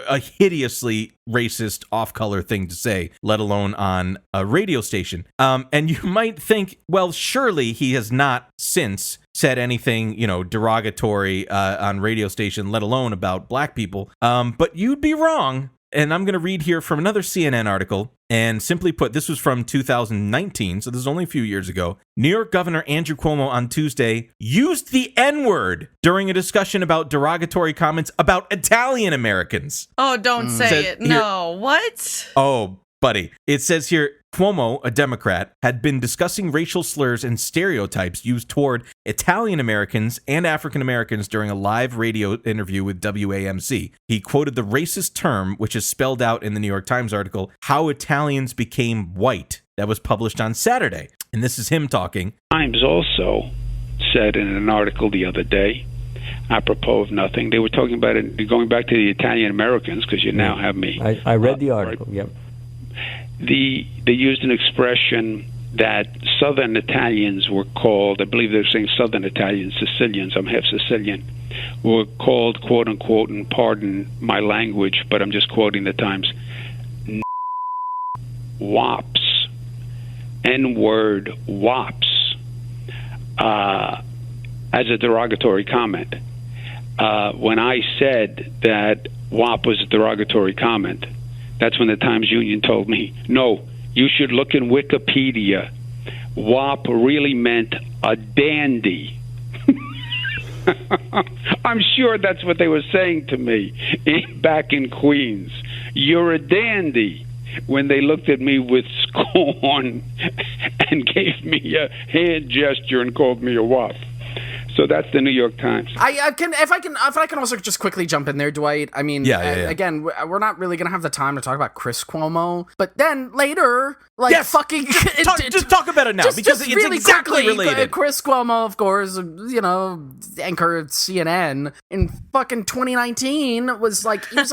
Speaker 1: a hideously racist off-color thing to say, let alone on a radio station. And you might think, well, surely he has not since said anything, derogatory on radio station, let alone about black people. But you'd be wrong. And I'm going to read here from another CNN article. And simply put, this was from 2019, so this is only a few years ago. New York Governor Andrew Cuomo on Tuesday used the N-word during a discussion about derogatory comments about Italian Americans.
Speaker 5: Oh, don't say it. No. What?
Speaker 1: Oh, buddy. It says here, Cuomo, a Democrat, had been discussing racial slurs and stereotypes used toward Italian Americans and African Americans during a live radio interview with WAMC. He quoted the racist term, which is spelled out in the New York Times article, How Italians Became White, that was published on Saturday. And this is him talking.
Speaker 7: Times also said in an article the other day, apropos of nothing, they were talking about it, going back to the Italian Americans, because you now have me.
Speaker 8: I read the article,
Speaker 7: right? Yep. They used an expression that Southern Italians were called, I believe they were saying Southern Italians, Sicilians, I'm half Sicilian, were called, quote unquote, and pardon my language, but I'm just quoting the Times, wops, N-word wops, as a derogatory comment. When I said that WAP was a derogatory comment, that's when the Times Union told me, no, you should look in Wikipedia. WAP really meant a dandy. I'm sure that's what they were saying to me back in Queens. You're a dandy. When they looked at me with scorn and gave me a hand gesture and called me a WAP. So that's the New York Times.
Speaker 2: If I can also just quickly jump in there, Dwight. I mean, again, we're not really gonna have the time to talk about Chris Cuomo, but then later, fucking
Speaker 1: just talk about it now because it's really exactly quickly, related.
Speaker 2: Chris Cuomo, of course, anchor CNN in fucking 2019 was like he was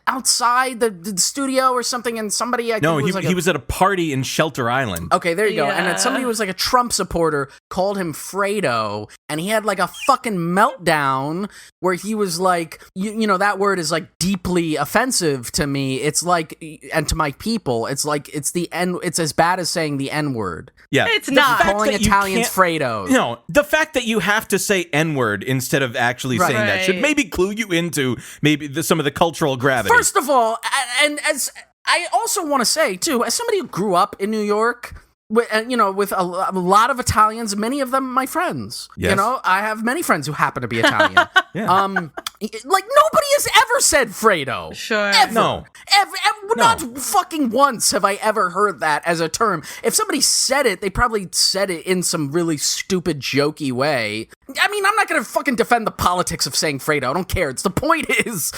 Speaker 2: outside the studio or something, and somebody
Speaker 1: he was at a party in Shelter Island.
Speaker 2: Okay, there you go. And then somebody was like a Trump supporter called him Fredo, and he had like a fucking meltdown where he was like, that word is like deeply offensive to me. It's like, and to my people, it's like, it's as bad as saying the N-word.
Speaker 1: Yeah.
Speaker 5: It's not.
Speaker 2: Calling Italians Fredos.
Speaker 1: No, the fact that you have to say N-word instead of actually saying that should maybe clue you into maybe some of the cultural gravity.
Speaker 2: First of all, and as I also want to say too, as somebody who grew up in New York, with a lot of Italians, many of them my friends. Yes. I have many friends who happen to be Italian. Yeah. Nobody has ever said Fredo.
Speaker 5: Sure.
Speaker 2: Ever.
Speaker 1: No.
Speaker 2: Ever. Not fucking once have I ever heard that as a term. If somebody said it, they probably said it in some really stupid, jokey way. I mean, I'm not gonna fucking defend the politics of saying Fredo. I don't care. It's the point is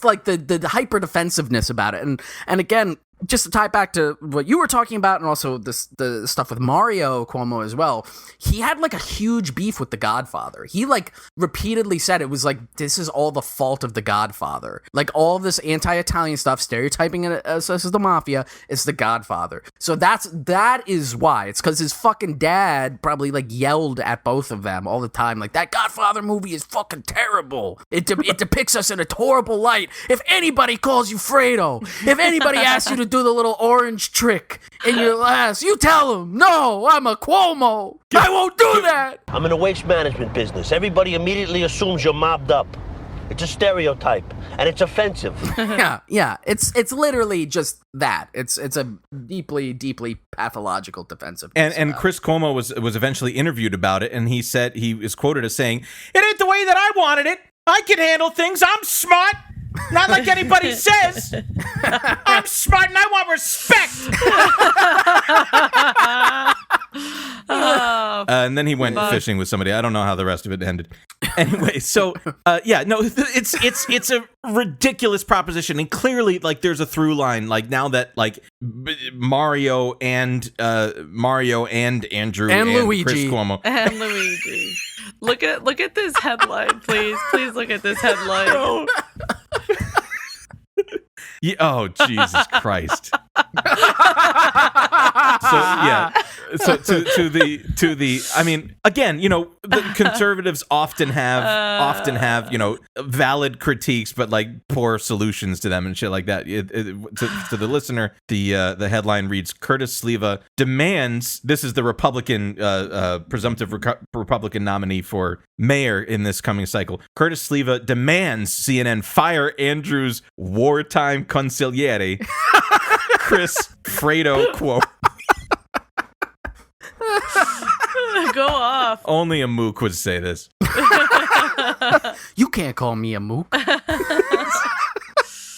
Speaker 2: like the hyper defensiveness about it. And again, just to tie back to what you were talking about, and also the stuff with Mario Cuomo as well, he had like a huge beef with The Godfather. He like repeatedly said it was like, this is all the fault of The Godfather. Like all of this anti-Italian stuff, stereotyping it as the mafia, is The Godfather. So that is why. It's because his fucking dad probably like yelled at both of them all the time, like, that Godfather movie is fucking terrible. It depicts us in a horrible light. If anybody calls you Fredo, if anybody asks you to do the little orange trick in your glass, you tell them, no, I'm a Cuomo. I won't do that.
Speaker 8: I'm in the waste management business. Everybody immediately assumes you're mobbed up. It's a stereotype, and it's offensive.
Speaker 2: Yeah. It's literally just that. It's a deeply, deeply pathological defensiveness.
Speaker 1: And Chris Cuomo was eventually interviewed about it, and he said, he is quoted as saying, "It ain't the way that I wanted it. I can handle things. I'm smart. Not like anybody says. I'm smart and I want respect." And then he went fishing with somebody. I don't know how the rest of it ended. Anyway, so it's a ridiculous proposition, and clearly, like, there's a through line. Like, now that like Mario and Andrew and Luigi, Chris Cuomo
Speaker 5: and Luigi. Look at this headline, please. Please look at this headline.
Speaker 1: Yeah, oh, Jesus Christ. So to the I mean, again, you know, the conservatives often have you know, valid critiques, but like poor solutions to them and shit like that. To the listener, the headline reads, Curtis Sliva demands, this is the Republican presumptive Republican nominee for mayor in this coming cycle, Curtis Sliva demands CNN fire Andrew's wartime consigliere Chris Fredo Cuomo.
Speaker 5: Go off.
Speaker 1: Only a mook would say this.
Speaker 2: You can't call me a mook.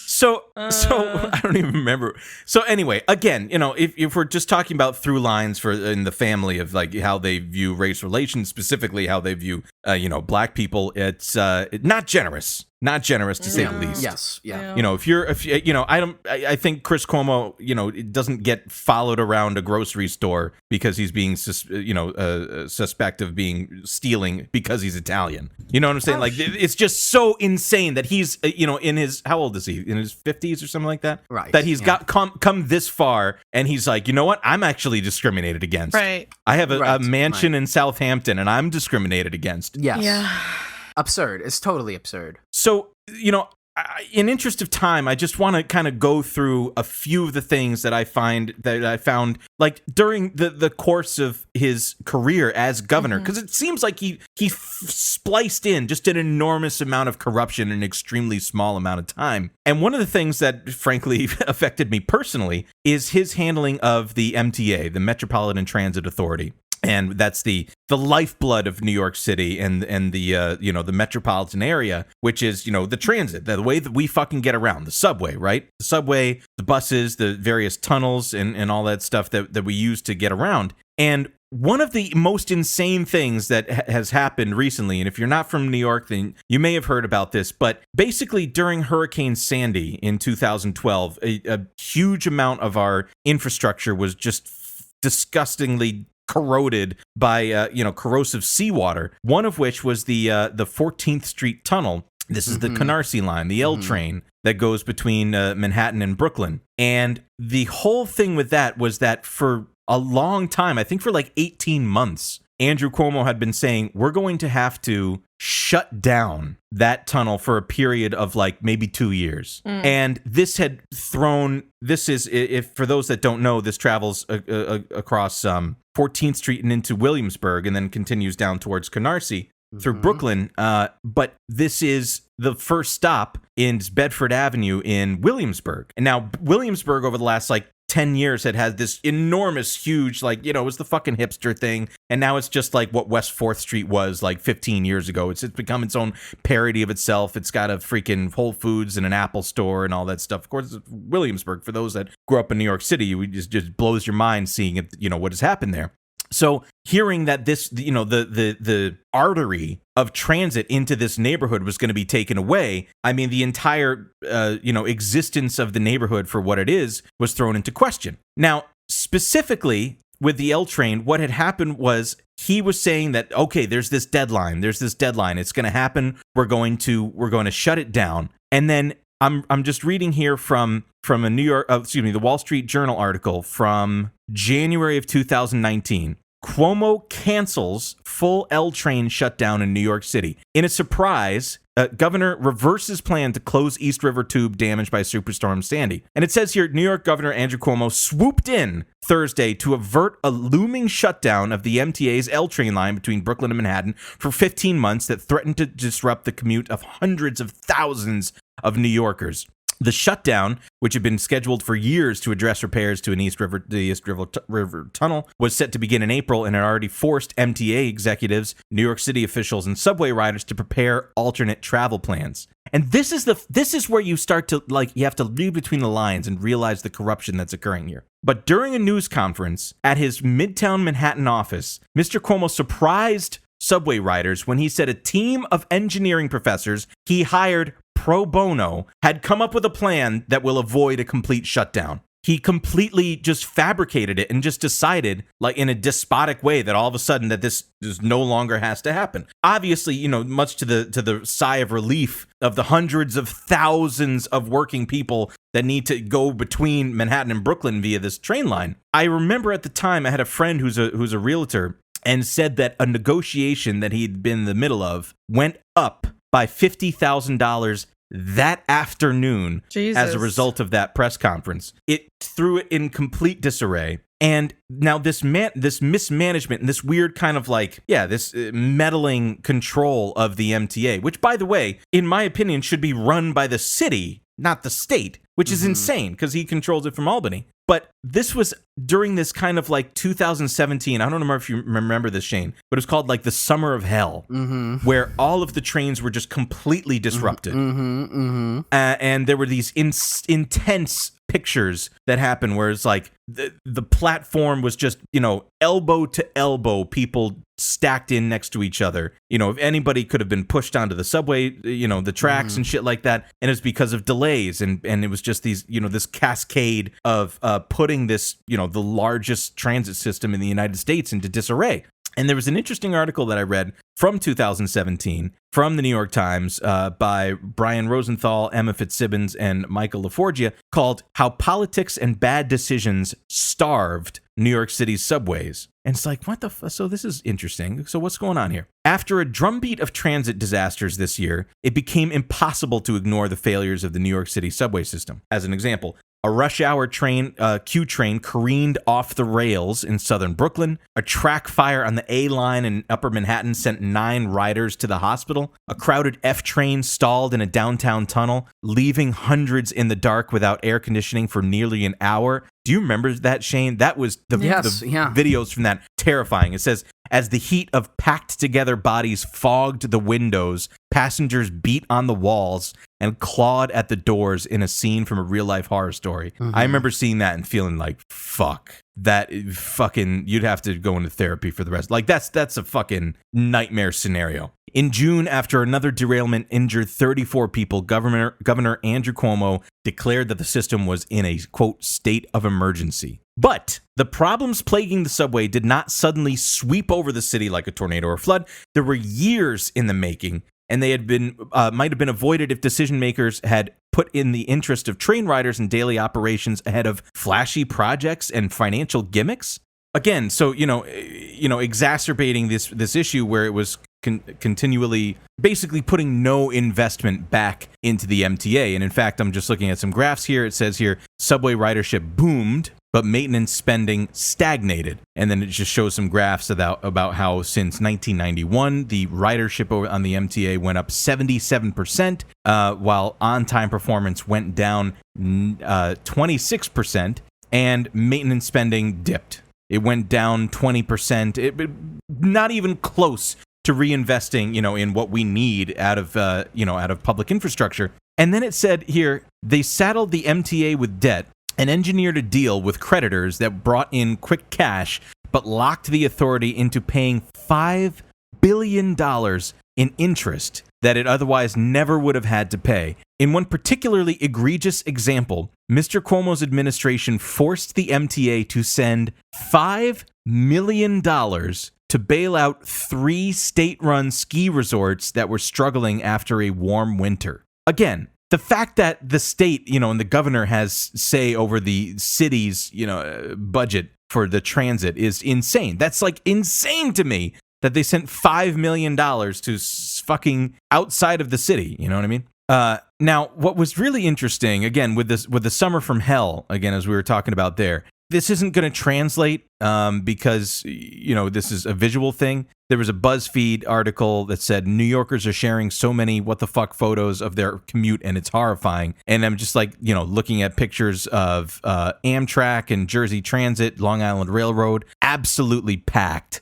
Speaker 1: So I don't even remember. So anyway, again, you know, if we're just talking about through lines for in the family of like how they view race relations, specifically how they view you know, black people, it's not generous to say the least.
Speaker 2: Yes, yeah.
Speaker 1: You know, if you know, I think Chris Cuomo, you know, it doesn't get followed around a grocery store because he's being suspect of stealing because he's Italian. You know what I'm saying? Like, it's just so insane that he's you know, in his, how old is he? In his 50s or something like that?
Speaker 2: Right.
Speaker 1: That he's got come this far, and he's like, you know what? I'm actually discriminated against.
Speaker 5: Right.
Speaker 1: I have a mansion in Southampton, and I'm discriminated against.
Speaker 2: Yes.
Speaker 5: Yeah.
Speaker 2: Absurd. It's totally absurd.
Speaker 1: So, you know, in interest of time, I just want to kind of go through a few of the things that I found like during the course of his career as governor, because it seems like he spliced in just an enormous amount of corruption in an extremely small amount of time. And one of the things that frankly affected me personally is his handling of the MTA, the Metropolitan Transit Authority. And that's the lifeblood of New York City and the you know, the metropolitan area, which is, you know, the transit, the way that we fucking get around, the subway, right? The subway, the buses, the various tunnels and all that stuff that we use to get around. And one of the most insane things that has happened recently, and if you're not from New York, then you may have heard about this, but basically during Hurricane Sandy in 2012, a huge amount of our infrastructure was just disgustingly corroded by you know, corrosive seawater, one of which was the 14th Street Tunnel. This is the Canarsie line, the L train that goes between Manhattan and Brooklyn. And the whole thing with that was that for a long time, I think for like 18 months, Andrew Cuomo had been saying, we're going to have to shut down that tunnel for a period of like maybe 2 years. And this had thrown, this is, if for those that don't know, this travels across 14th Street and into Williamsburg and then continues down towards Canarsie through Brooklyn. But this is the first stop in Bedford Avenue in Williamsburg. And now Williamsburg over the last like 10 years had this enormous, huge, like, you know, it was the fucking hipster thing. And now it's just like what West 4th Street was like 15 years ago. It's become its own parody of itself. It's got a freaking Whole Foods and an Apple store and all that stuff. Of course, it's Williamsburg, for those that grew up in New York City, it just blows your mind seeing it, you know, what has happened there. So hearing that this, you know, the artery of transit into this neighborhood was going to be taken away, I mean, the entire, you know, existence of the neighborhood for what it is was thrown into question. Now, specifically with the L train, what had happened was he was saying that, okay, there's this deadline. It's going to happen. We're going to shut it down. And then I'm just reading here from a the Wall Street Journal article from January of 2019. Cuomo cancels full L train shutdown in New York City. In a surprise, governor reverses plan to close East River Tube damaged by Superstorm Sandy. And it says here, New York Governor Andrew Cuomo swooped in Thursday to avert a looming shutdown of the MTA's L train line between Brooklyn and Manhattan for 15 months that threatened to disrupt the commute of hundreds of thousands of New Yorkers. The shutdown, which had been scheduled for years to address repairs to the East River Tunnel, was set to begin in April and had already forced MTA executives, New York City officials, and subway riders to prepare alternate travel plans. And this is where you start to, like, you have to read between the lines and realize the corruption that's occurring here. But during a news conference at his Midtown Manhattan office, Mr. Cuomo surprised subway riders when he said a team of engineering professors he hired pro bono had come up with a plan that will avoid a complete shutdown. He completely just fabricated it and just decided, like, in a despotic way, that all of a sudden that this no longer has to happen. Obviously, you know, much to the sigh of relief of the hundreds of thousands of working people that need to go between Manhattan and Brooklyn via this train line. I remember at the time I had a friend who's a realtor and said that a negotiation that he'd been in the middle of went up by $50,000 that afternoon.
Speaker 5: Jesus.
Speaker 1: As a result of that press conference. It threw it in complete disarray. And now this mismanagement and this weird kind of like, this meddling control of the MTA, which, by the way, in my opinion, should be run by the city, not the state, which is insane because he controls it from Albany. But this was during this kind of like 2017. I don't remember if you remember this, Shane, but it was called like the Summer of Hell, where all of the trains were just completely disrupted. And there were these intense pictures that happened where it's like the platform was just, you know, elbow to elbow, people stacked in next to each other. You know, if anybody could have been pushed onto the subway, you know, the tracks and shit like that. And it's because of delays. And it was just these, you know, this cascade of putting this, you know, the largest transit system in the United States into disarray. And there was an interesting article that I read from 2017 from the New York Times by Brian Rosenthal, Emma Fitzsimmons, and Michael LaForgia called How Politics and Bad Decisions Starved New York City's Subways. And it's like, what the so this is interesting. So what's going on here? After a drumbeat of transit disasters this year, it became impossible to ignore the failures of the New York City subway system. As an example, a rush hour train, Q train, careened off the rails in southern Brooklyn. A track fire on the A line in Upper Manhattan sent 9 riders to the hospital. A crowded F train stalled in a downtown tunnel, leaving hundreds in the dark without air conditioning for nearly an hour. Do you remember that, Shane? That was the videos from that terrifying. It says, as the heat of packed together bodies fogged the windows, passengers beat on the walls and clawed at the doors in a scene from a real life horror story. I remember seeing that and feeling like, fuck, that fucking, you'd have to go into therapy for the rest. Like that's a fucking nightmare scenario. In June, after another derailment injured 34 people, Governor Andrew Cuomo declared that the system was in a, quote, state of emergency. But the problems plaguing the subway did not suddenly sweep over the city like a tornado or flood. There were years in the making, and they had been might have been avoided if decision makers had put in the interest of train riders and daily operations ahead of flashy projects and financial gimmicks. Again, so you know, exacerbating this issue where it was continually basically putting no investment back into the MTA. And in fact, I'm just looking at some graphs here. It says here, subway ridership boomed, but maintenance spending stagnated. And then it just shows some graphs about how since 1991, the ridership on the MTA went up 77%, while on-time performance went down 26%. and maintenance spending dipped. It went down 20%. Not even close to reinvesting, in what we need out of public infrastructure. And then it said here, they saddled the MTA with debt and engineered a deal with creditors that brought in quick cash, but locked the authority into paying $5 billion in interest that it otherwise never would have had to pay. In one particularly egregious example, Mr. Cuomo's administration forced the MTA to send $5 million to bail out 3 state-run ski resorts that were struggling after a warm winter. Again, the fact that the state, and the governor has say over the city's, budget for the transit is insane. That's like insane to me that they sent $5 million to fucking outside of the city. You know what I mean? Now, what was really interesting, again, with the Summer from Hell, again, as we were talking about there, this isn't going to translate because, this is a visual thing. There was a BuzzFeed article that said New Yorkers are sharing so many what the fuck photos of their commute, and it's horrifying. And I'm just like, looking at pictures of Amtrak and Jersey Transit, Long Island Railroad, absolutely packed.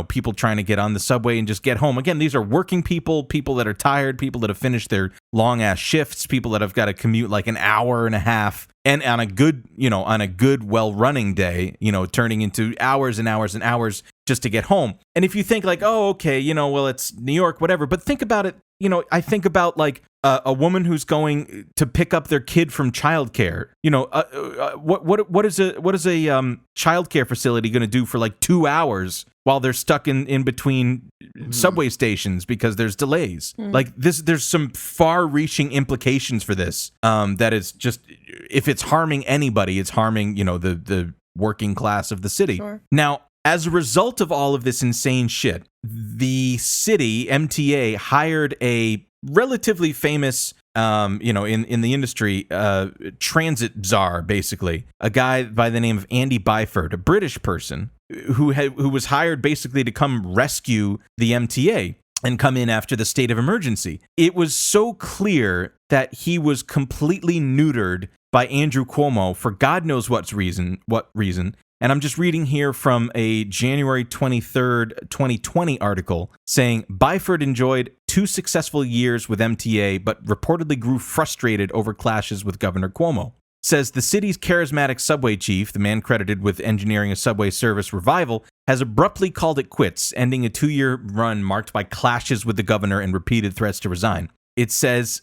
Speaker 1: People trying to get on the subway and just get home. Again, these are working people that are tired, people that have finished their long ass shifts, people that have got to commute like an hour and a half. And on a good, well-running day, turning into hours and hours and hours just to get home. And if you think like, oh, okay, well, it's New York, whatever. But think about it. I think about like a woman who's going to pick up their kid from childcare. What is a childcare facility going to do for like 2 hours while they're stuck in between subway stations because there's delays? Like this, there's some far-reaching implications for this. That is just, if it's harming anybody, it's harming the working class of the city. Sure. Now, as a result of all of this insane shit, the city, MTA, hired a relatively famous, in the industry, transit czar, basically. A guy by the name of Andy Byford, a British person who was hired basically to come rescue the MTA and come in after the state of emergency. It was so clear that he was completely neutered by Andrew Cuomo for God knows what reason. And I'm just reading here from a January 23rd, 2020 article saying Byford enjoyed 2 successful years with MTA, but reportedly grew frustrated over clashes with Governor Cuomo. Says the city's charismatic subway chief, the man credited with engineering a subway service revival, has abruptly called it quits, ending a 2-year run marked by clashes with the governor and repeated threats to resign. It says,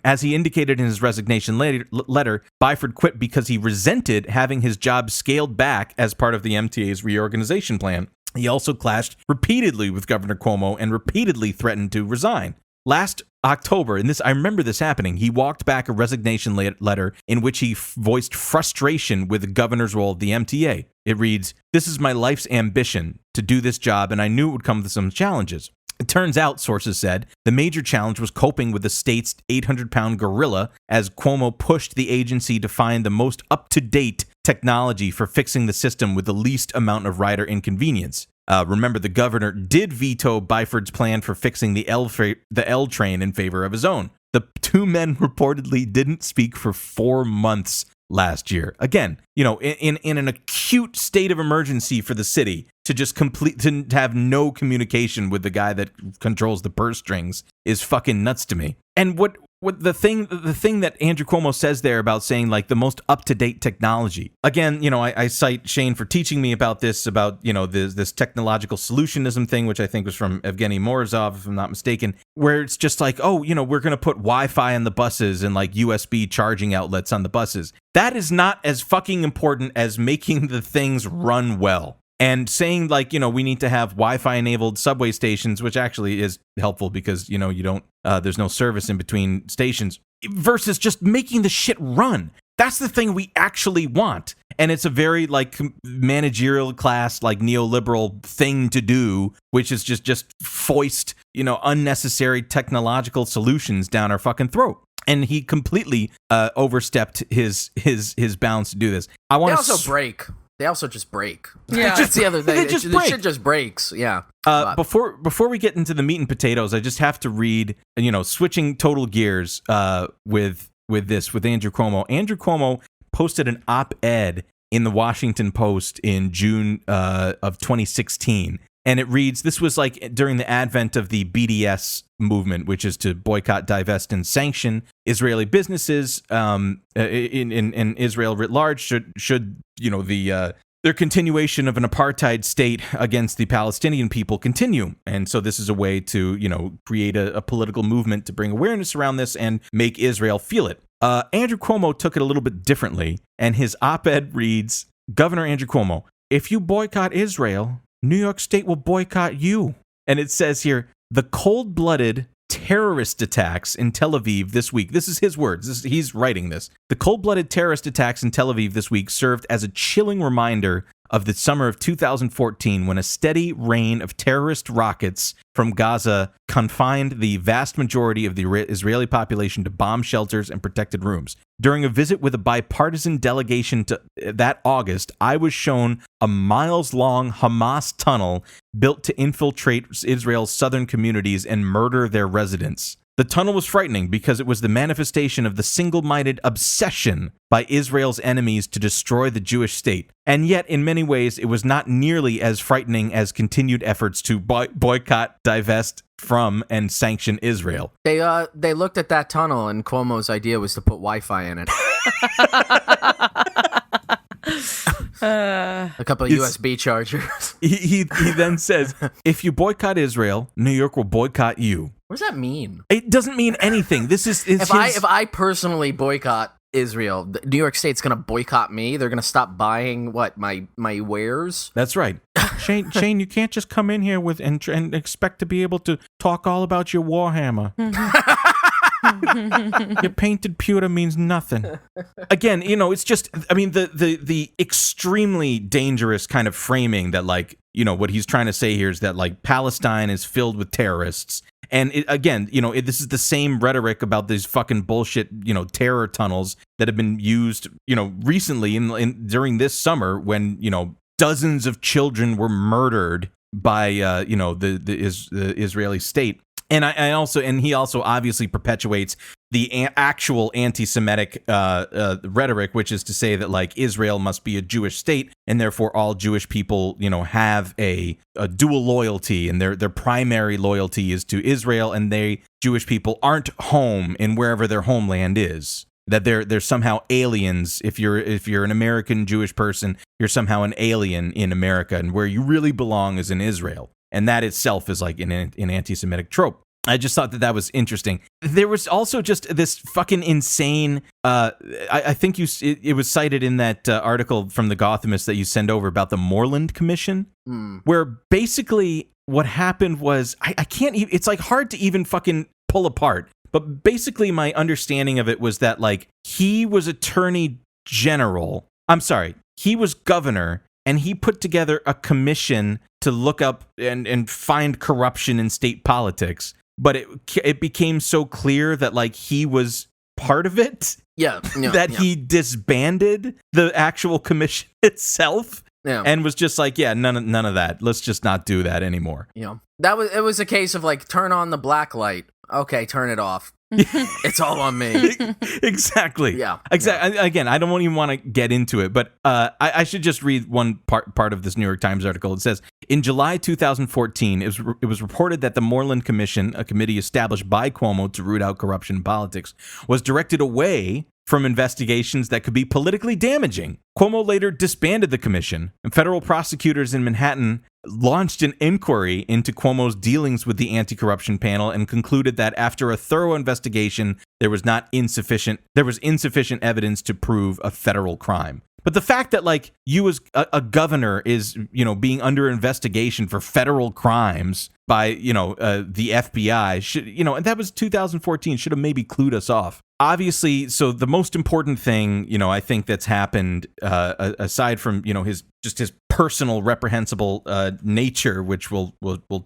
Speaker 1: as he indicated in his resignation letter, Byford quit because he resented having his job scaled back as part of the MTA's reorganization plan. He also clashed repeatedly with Governor Cuomo and repeatedly threatened to resign. Last October, and I remember this happening, he walked back a resignation letter in which he voiced frustration with the governor's role at the MTA. It reads, "This is my life's ambition, to do this job, and I knew it would come with some challenges." It turns out, sources said, the major challenge was coping with the state's 800-pound gorilla as Cuomo pushed the agency to find the most up-to-date technology for fixing the system with the least amount of rider inconvenience. Remember, the governor did veto Byford's plan for fixing the L train in favor of his own. The 2 men reportedly didn't speak for 4 months last year. Again, in an acute state of emergency for the city, to just to have no communication with the guy that controls the purse strings is fucking nuts to me. And what the thing that Andrew Cuomo says there about saying like the most up-to-date technology. Again, I cite Shane for teaching me about this this technological solutionism thing, which I think was from Evgeny Morozov, if I'm not mistaken, where it's just like, we're going to put Wi-Fi on the buses and like USB charging outlets on the buses. That is not as fucking important as making the things run well. And saying like, we need to have Wi-Fi enabled subway stations, which actually is helpful because, you don't, there's no service in between stations, versus just making the shit run. That's the thing we actually want. And it's a very like managerial class, like neoliberal thing to do, which is just foist, unnecessary technological solutions down our fucking throat. And he completely overstepped his bounds to do this.
Speaker 2: They also just break.
Speaker 5: Yeah,
Speaker 2: that's the other thing.
Speaker 1: The
Speaker 2: shit just breaks. Yeah.
Speaker 1: Before we get into the meat and potatoes, I just have to read. Switching total gears with Andrew Cuomo. Andrew Cuomo posted an op-ed in the Washington Post in June of 2016. And it reads, this was like during the advent of the BDS movement, which is to boycott, divest, and sanction Israeli businesses in Israel writ large should their continuation of an apartheid state against the Palestinian people continue. And so this is a way to, create a political movement to bring awareness around this and make Israel feel it. Andrew Cuomo took it a little bit differently, and his op-ed reads, Governor Andrew Cuomo, if you boycott Israel, New York State will boycott you. And it says here, the cold-blooded terrorist attacks in Tel Aviv this week. This is his words. He's writing this. The cold-blooded terrorist attacks in Tel Aviv this week served as a chilling reminder of the summer of 2014 when a steady rain of terrorist rockets from Gaza confined the vast majority of the Israeli population to bomb shelters and protected rooms. During a visit with a bipartisan delegation that August, I was shown a miles-long Hamas tunnel built to infiltrate Israel's southern communities and murder their residents. The tunnel was frightening because it was the manifestation of the single-minded obsession by Israel's enemies to destroy the Jewish state. And yet, in many ways, it was not nearly as frightening as continued efforts to boycott, divest from, and sanction Israel.
Speaker 2: They looked at that tunnel, and Cuomo's idea was to put Wi-Fi in it. A couple of USB chargers.
Speaker 1: He then says, if you boycott Israel, New York will boycott you.
Speaker 2: What does that mean?
Speaker 1: It doesn't mean anything. This is
Speaker 2: if I personally boycott Israel, New York State's gonna boycott me. They're gonna stop buying my wares.
Speaker 1: That's right. Shane, you can't just come in here and expect to be able to talk all about your Warhammer. Your painted pewter means nothing. Again, it's just, the extremely dangerous kind of framing that, what he's trying to say here is that, Palestine is filled with terrorists. And this is the same rhetoric about these fucking bullshit, terror tunnels that have been used, recently during this summer when, dozens of children were murdered by, the Israeli state. And he also obviously perpetuates the actual anti-Semitic rhetoric, which is to say that Israel must be a Jewish state, and therefore all Jewish people, have a dual loyalty, and their primary loyalty is to Israel, and Jewish people aren't home in wherever their homeland is. That they're somehow aliens. If you're an American Jewish person, you're somehow an alien in America, and where you really belong is in Israel. And that itself is an anti-Semitic trope. I just thought that was interesting. There was also just this fucking insane, I think it was cited in that article from The Gothamist that you send over about the Moreland Commission, where basically what happened was, I can't even, it's hard to even fucking pull apart. But basically my understanding of it was that he was attorney general. I'm sorry, he was governor. And he put together a commission to look up and find corruption in state politics. But it became so clear that he was part of it. He disbanded the actual commission itself. Yeah. And was just none of that. Let's just not do that anymore.
Speaker 2: Yeah. It was a case of turn on the black light. Okay, turn it off. It's all on me.
Speaker 1: Exactly.
Speaker 2: Yeah.
Speaker 1: Exactly. Yeah. Again, I don't even want to get into it, but I should just read one part of this New York Times article. It says, in July 2014, it was reported that the Moreland Commission, a committee established by Cuomo to root out corruption in politics, was directed away from investigations that could be politically damaging. Cuomo later disbanded the commission, and federal prosecutors in Manhattan launched an inquiry into Cuomo's dealings with the anti-corruption panel and concluded that after a thorough investigation, there was insufficient evidence to prove a federal crime. But the fact that you as a governor is, being under investigation for federal crimes by, the FBI should, and that was 2014, should have maybe clued us off. Obviously, so the most important thing, I think that's happened, aside from, his personal reprehensible nature, which we'll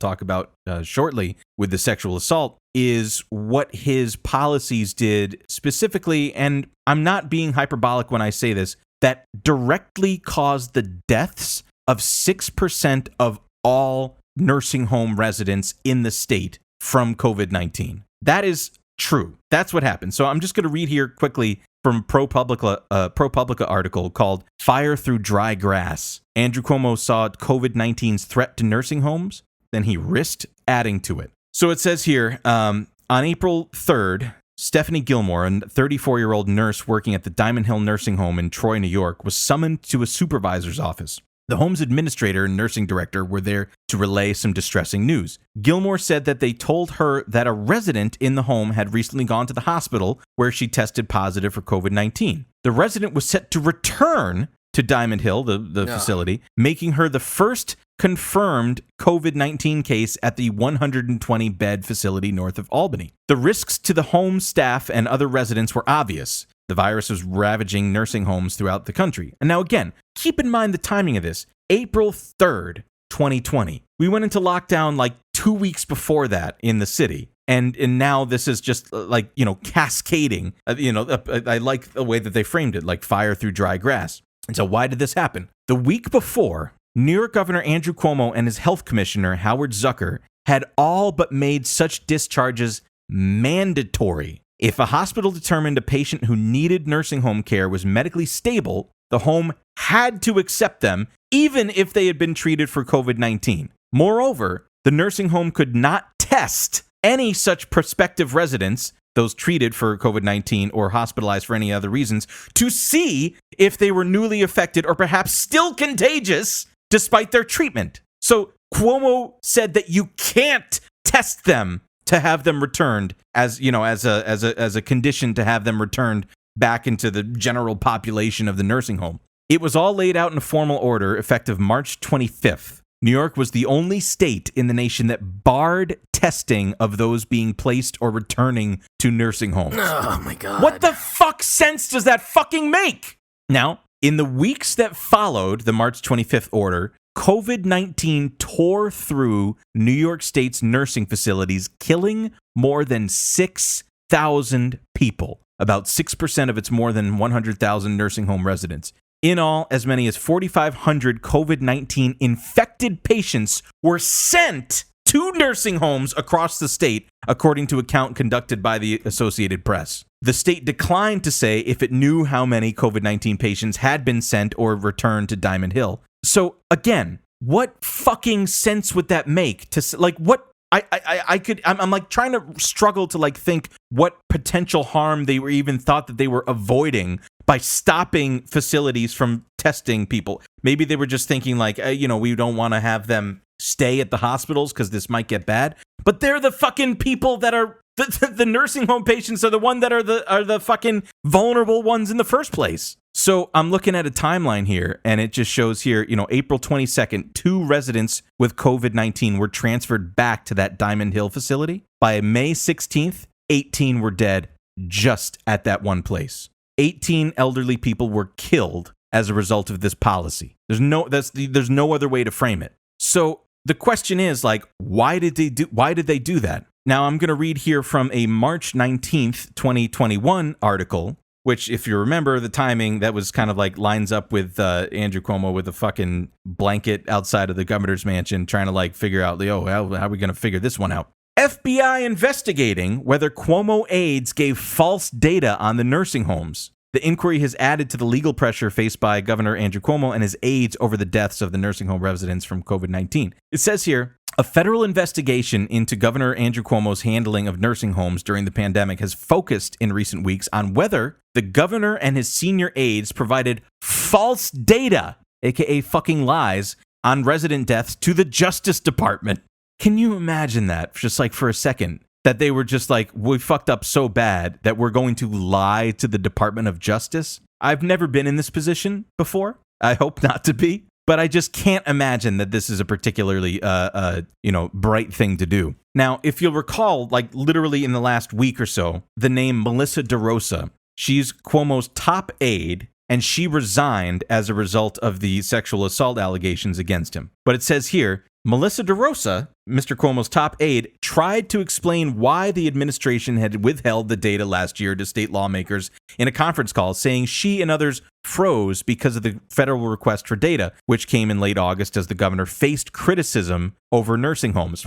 Speaker 1: talk about shortly with the sexual assault, is what his policies did specifically, and I'm not being hyperbolic when I say this, that directly caused the deaths of 6% of all nursing home residents in the state from COVID-19. That is true. That's what happened. So I'm just going to read here quickly from ProPublica article called Fire Through Dry Grass. Andrew Cuomo saw COVID-19's threat to nursing homes, then he risked adding to it. So it says here, on April 3rd, Stephanie Gilmore, a 34-year-old nurse working at the Diamond Hill Nursing Home in Troy, New York, was summoned to a supervisor's office. The home's administrator and nursing director were there to relay some distressing news. Gilmore said that they told her that a resident in the home had recently gone to the hospital where she tested positive for COVID-19. The resident was set to return to Diamond Hill, the facility, making her the first confirmed COVID-19 case at the 120-bed facility north of Albany. The risks to the home staff and other residents were obvious. The virus was ravaging nursing homes throughout the country. And now again, keep in mind the timing of this. April 3rd, 2020. We went into lockdown like 2 weeks before that in the city. And now this is just like, cascading. I like the way that they framed it, like fire through dry grass. And so why did this happen? The week before, New York Governor Andrew Cuomo and his health commissioner, Howard Zucker, had all but made such discharges mandatory. If a hospital determined a patient who needed nursing home care was medically stable, the home had to accept them, even if they had been treated for COVID-19. Moreover, the nursing home could not test any such prospective residents, those treated for COVID-19 or hospitalized for any other reasons, to see if they were newly affected or perhaps still contagious despite their treatment. So Cuomo said that you can't test them to have them returned as a condition to have them returned back into the general population of the nursing home. It was all laid out in a formal order effective March 25th. New York was the only state in the nation that barred testing of those being placed or returning to nursing homes.
Speaker 2: Oh my God.
Speaker 1: What the fuck sense does that fucking make? Now, in the weeks that followed the March 25th order, COVID-19 tore through New York State's nursing facilities, killing more than 6,000 people, about 6% of its more than 100,000 nursing home residents. In all, as many as 4,500 COVID-19 infected patients were sent to nursing homes across the state, according to a count conducted by the Associated Press. The state declined to say if it knew how many COVID-19 patients had been sent or returned to Diamond Hill. So again, what fucking sense would that make? To like what? I'm like trying to struggle to like think what potential harm they were even thought that they were avoiding by stopping facilities from testing people. Maybe they were just thinking like, we don't want to have them stay at the hospitals because this might get bad. But they're the fucking people that are the nursing home patients are the one that are the fucking vulnerable ones in the first place. So I'm looking at a timeline here, and it just shows here, April 22nd, 2 residents with COVID-19 were transferred back to that Diamond Hill facility. By May 16th, 18 were dead just at that one place. 18 elderly people were killed as a result of this policy. There's no other way to frame it. So the question is like, why did they do that? Now I'm going to read here from a March 19th, 2021 article, which if you remember the timing, that was kind of like lines up with Andrew Cuomo with a fucking blanket outside of the governor's mansion trying to like figure out, how are we going to figure this one out? FBI investigating whether Cuomo aides gave false data on the nursing homes. The inquiry has added to the legal pressure faced by Governor Andrew Cuomo and his aides over the deaths of the nursing home residents from COVID-19. It says here, a federal investigation into Governor Andrew Cuomo's handling of nursing homes during the pandemic has focused in recent weeks on whether the governor and his senior aides provided false data, aka fucking lies, on resident deaths to the Justice Department. Can you imagine that, just like for a second? That they were just like, we fucked up so bad that we're going to lie to the Department of Justice? I've never been in this position before. I hope not to be. But I just can't imagine that this is a particularly, bright thing to do. Now, if you'll recall, like literally in the last week or so, the name Melissa DeRosa, she's Cuomo's top aide, and she resigned as a result of the sexual assault allegations against him. But it says here, Melissa DeRosa, Mr. Cuomo's top aide, tried to explain why the administration had withheld the data last year to state lawmakers in a conference call, saying she and others froze because of the federal request for data, which came in late August as the governor faced criticism over nursing homes.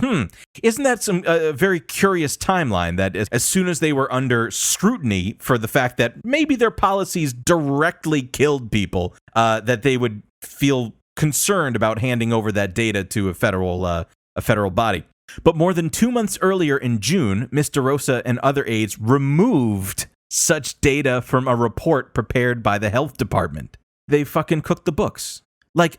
Speaker 1: Isn't that a very curious timeline that as soon as they were under scrutiny for the fact that maybe their policies directly killed people, that they would feel concerned about handing over that data to a federal body. But more than 2 months earlier in June, Ms. DeRosa and other aides removed such data from a report prepared by the health department. They fucking cooked the books. Like,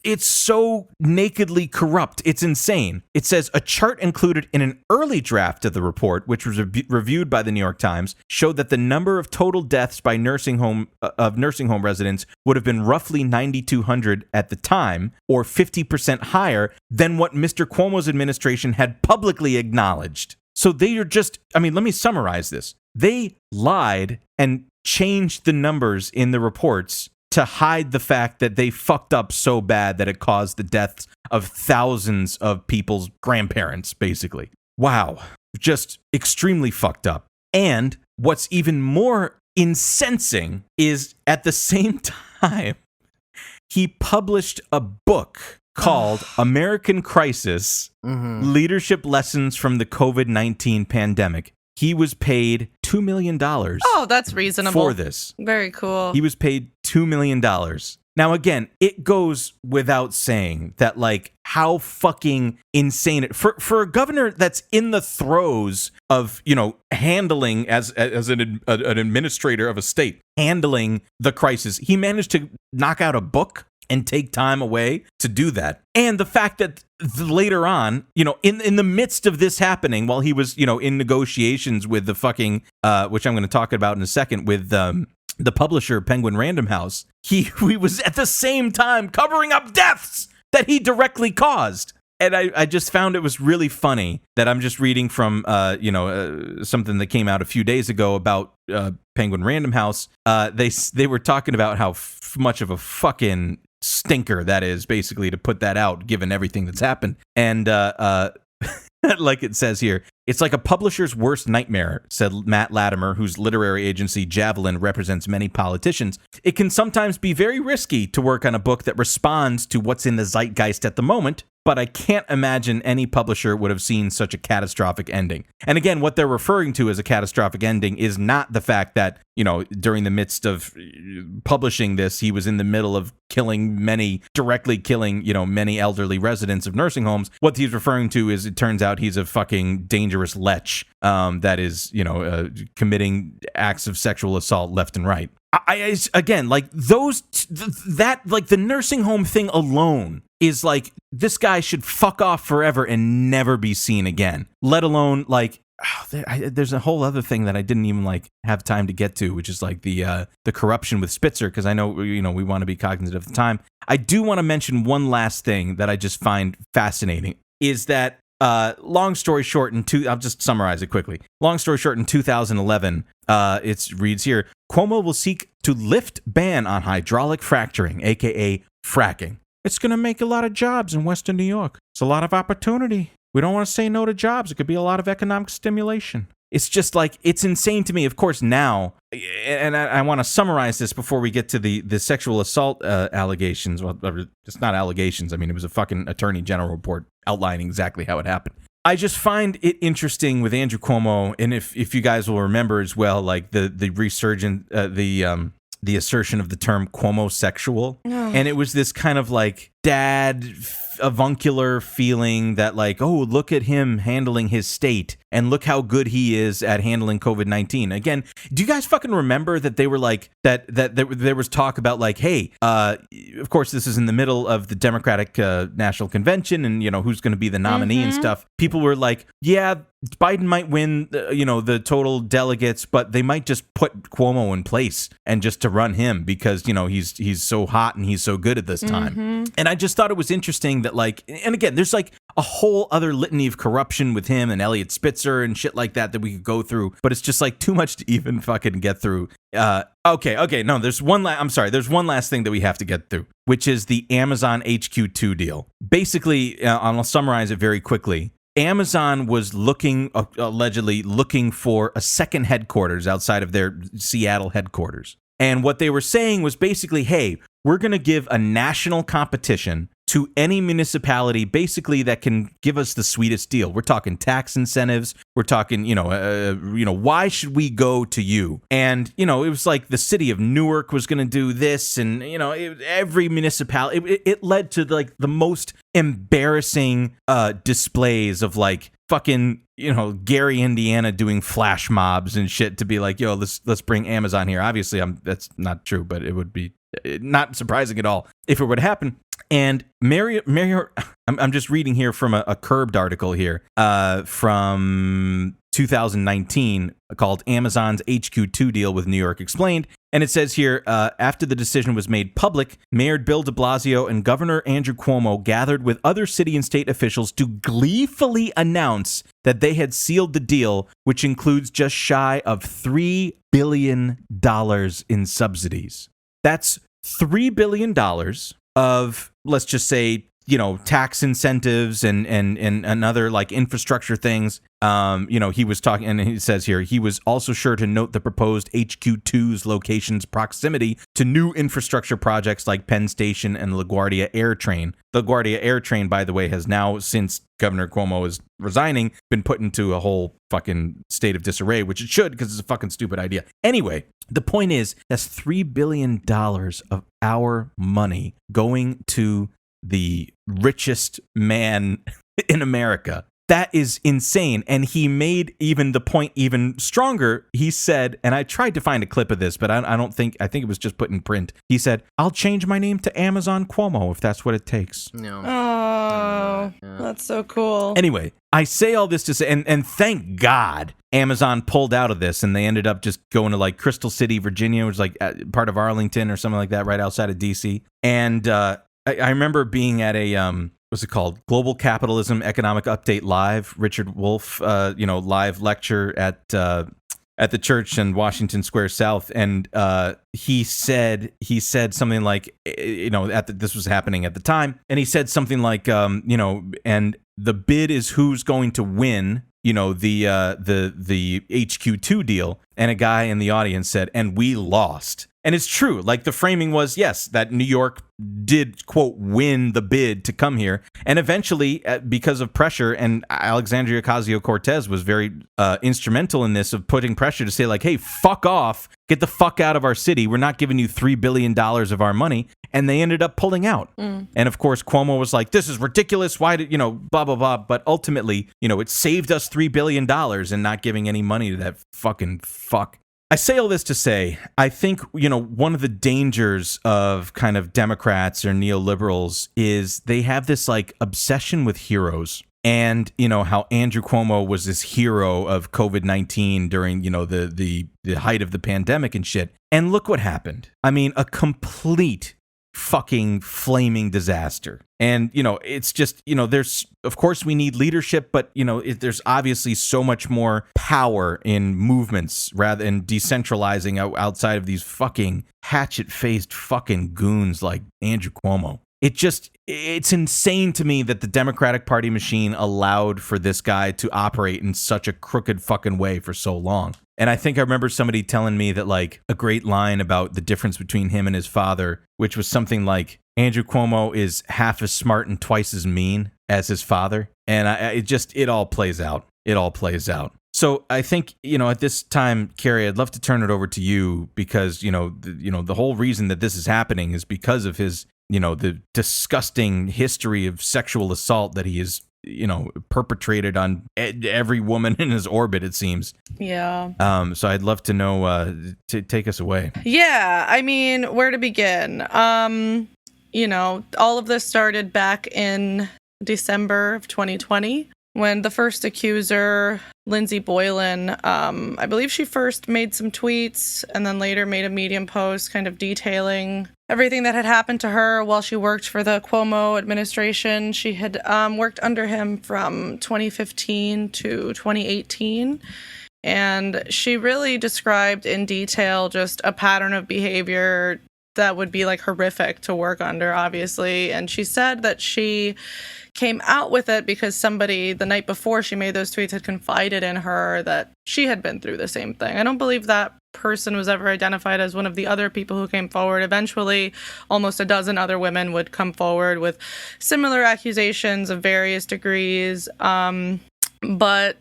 Speaker 1: it's so nakedly corrupt. It's insane. It says a chart included in an early draft of the report, which was reviewed by the New York Times, showed that the number of total deaths by nursing home residents would have been roughly 9,200 at the time, or 50% higher than what Mr. Cuomo's administration had publicly acknowledged. So they are just, let me summarize this. They lied and changed the numbers in the reports to hide the fact that they fucked up so bad that it caused the deaths of thousands of people's grandparents, basically. Wow. Just extremely fucked up. And what's even more incensing is at the same time, he published a book called American Crisis, Leadership Lessons from the COVID-19 Pandemic. He was paid $2 million.
Speaker 5: Oh, that's reasonable.
Speaker 1: For this.
Speaker 5: Very cool.
Speaker 1: He was paid $2 million. Now, again, it goes without saying that, like, how fucking insane it for a governor that's in the throes of, handling as an administrator of a state, handling the crisis. He managed to knock out a book and take time away to do that. And the fact that later on, in the midst of this happening, while he was, in negotiations with the fucking, which I'm going to talk about in a second, with the publisher Penguin Random House, he was at the same time covering up deaths that he directly caused. And I just found it was really funny that I'm just reading from, something that came out a few days ago about Penguin Random House. They were talking about how much of a fucking stinker that is, basically, to put that out, given everything that's happened. And like it says here, it's like a publisher's worst nightmare, said Matt Latimer, whose literary agency Javelin represents many politicians. It can sometimes be very risky to work on a book that responds to what's in the zeitgeist at the moment, but I can't imagine any publisher would have seen such a catastrophic ending. And again, what they're referring to as a catastrophic ending is not the fact that, during the midst of publishing this, he was in the middle of directly killing, many elderly residents of nursing homes. What he's referring to is, it turns out he's a fucking dangerous lech that is, committing acts of sexual assault left and right. Again, like the nursing home thing alone is like, this guy should fuck off forever and never be seen again, let alone there's a whole other thing that I didn't even have time to get to, which is the corruption with Spitzer, because I know we want to be cognizant of the time. I do want to mention one last thing that I just find fascinating, is that long story short, I'll just summarize it quickly. Long story short, in 2011, it reads here, Cuomo will seek to lift ban on hydraulic fracturing, aka fracking. It's going to make a lot of jobs in Western New York. It's a lot of opportunity. We don't want to say no to jobs. It could be a lot of economic stimulation. It's just it's insane to me. Of course, now, and I want to summarize this before we get to the sexual assault allegations. Well, it's not allegations. It was a fucking attorney general report outlining exactly how it happened. I just find it interesting with Andrew Cuomo, and if you guys will remember as well, the resurgent, the assertion of the term Cuomo-sexual, and it was this kind of dad avuncular feeling that oh, look at him handling his state and look how good he is at handling COVID-19. Again, do you guys fucking remember that they were that there was talk about hey, of course this is in the middle of the Democratic National Convention, and who's going to be the nominee and stuff. People were yeah, Biden might win the total delegates, but they might just put Cuomo in place and just to run him because he's so hot and he's so good at this time. And I just thought it was interesting that and again, there's a whole other litany of corruption with him and Elliot Spitzer and shit like that we could go through, but it's just like too much to even fucking get through. Okay, no, there's one last thing that we have to get through, which is the Amazon HQ2 deal. Basically, I'll summarize it very quickly. Amazon was allegedly looking for a second headquarters outside of their Seattle headquarters. And what they were saying was basically, hey, we're going to give a national competition to any municipality basically that can give us the sweetest deal. We're talking tax incentives. We're talking, why should we go to you? And, it was like the city of Newark was going to do this. And, every municipality, it led to like the most embarrassing displays of like fucking, Gary, Indiana doing flash mobs and shit to be like, yo, let's bring Amazon here. Obviously, that's not true, but it would be not surprising at all if it would happen. And I'm just reading here from a Curbed article here from 2019 called Amazon's HQ2 Deal with New York Explained. And it says here, after the decision was made public, Mayor Bill de Blasio and Governor Andrew Cuomo gathered with other city and state officials to gleefully announce that they had sealed the deal, which includes just shy of $3 billion in subsidies. That's $3 billion of, let's just say, tax incentives and other like infrastructure things. He was talking, and he says here, he was also sure to note the proposed HQ2's location's proximity to new infrastructure projects like Penn Station and LaGuardia Air Train. The LaGuardia Air Train, by the way, has now, since Governor Cuomo is resigning, been put into a whole fucking state of disarray, which it should, because it's a fucking stupid idea. Anyway, the point is, that's $3 billion of our money going to the richest man in America. That is insane. And he made even the point even stronger. He said, and I tried to find a clip of this, but I think it was just put in print. He said, I'll change my name to Amazon Cuomo if that's what it takes.
Speaker 2: No.
Speaker 5: Oh, that's so cool.
Speaker 1: Anyway, I say all this to say, and thank God Amazon pulled out of this and they ended up just going to like Crystal City, Virginia, which is like part of Arlington or something like that, right outside of DC. And I remember being at a what's it called? Global Capitalism Economic Update Live. Richard Wolff, live lecture at the church in Washington Square South, and he said something like, this was happening at the time, and he said something like, and the bid is who's going to win, the HQ2 deal, and a guy in the audience said, and we lost. And it's true. Like, the framing was, yes, that New York did, quote, win the bid to come here. And eventually, because of pressure, and Alexandria Ocasio-Cortez was very instrumental in this, of putting pressure to say, like, hey, fuck off. Get the fuck out of our city. We're not giving you $3 billion of our money. And they ended up pulling out. And of course, Cuomo was like, this is ridiculous. Why did, blah, blah, blah. But ultimately, it saved us $3 billion and not giving any money to that fucking fuck. I say all this to say, I think, one of the dangers of kind of Democrats or neoliberals is they have this like obsession with heroes. And, how Andrew Cuomo was this hero of COVID-19 during, the height of the pandemic and shit. And look what happened. I mean, a complete fucking flaming disaster. And, it's just, there's, of course we need leadership, but, there's obviously so much more power in movements rather than decentralizing outside of these fucking hatchet-faced fucking goons like Andrew Cuomo. It's insane to me that the Democratic Party machine allowed for this guy to operate in such a crooked fucking way for so long. And I think I remember somebody telling me that, like, a great line about the difference between him and his father, which was something like, Andrew Cuomo is half as smart and twice as mean as his father. And it all plays out. It all plays out. So I think, at this time, Carrie, I'd love to turn it over to you because, the whole reason that this is happening is because of his, the disgusting history of sexual assault that he has, perpetrated on every woman in his orbit, it seems.
Speaker 5: Yeah.
Speaker 1: So I'd love to know, to take us away.
Speaker 5: Yeah. I mean, where to begin? All of this started back in December of 2020. when the first accuser, Lindsay Boylan, I believe she first made some tweets and then later made a Medium post kind of detailing everything that had happened to her while she worked for the Cuomo administration. She had worked under him from 2015 to 2018. And she really described in detail just a pattern of behavior that would be like horrific to work under, obviously. And she said that she came out with it because somebody the night before she made those tweets had confided in her that she had been through the same thing. I don't believe that person was ever identified as one of the other people who came forward. Eventually, almost a dozen other women would come forward with similar accusations of various degrees. But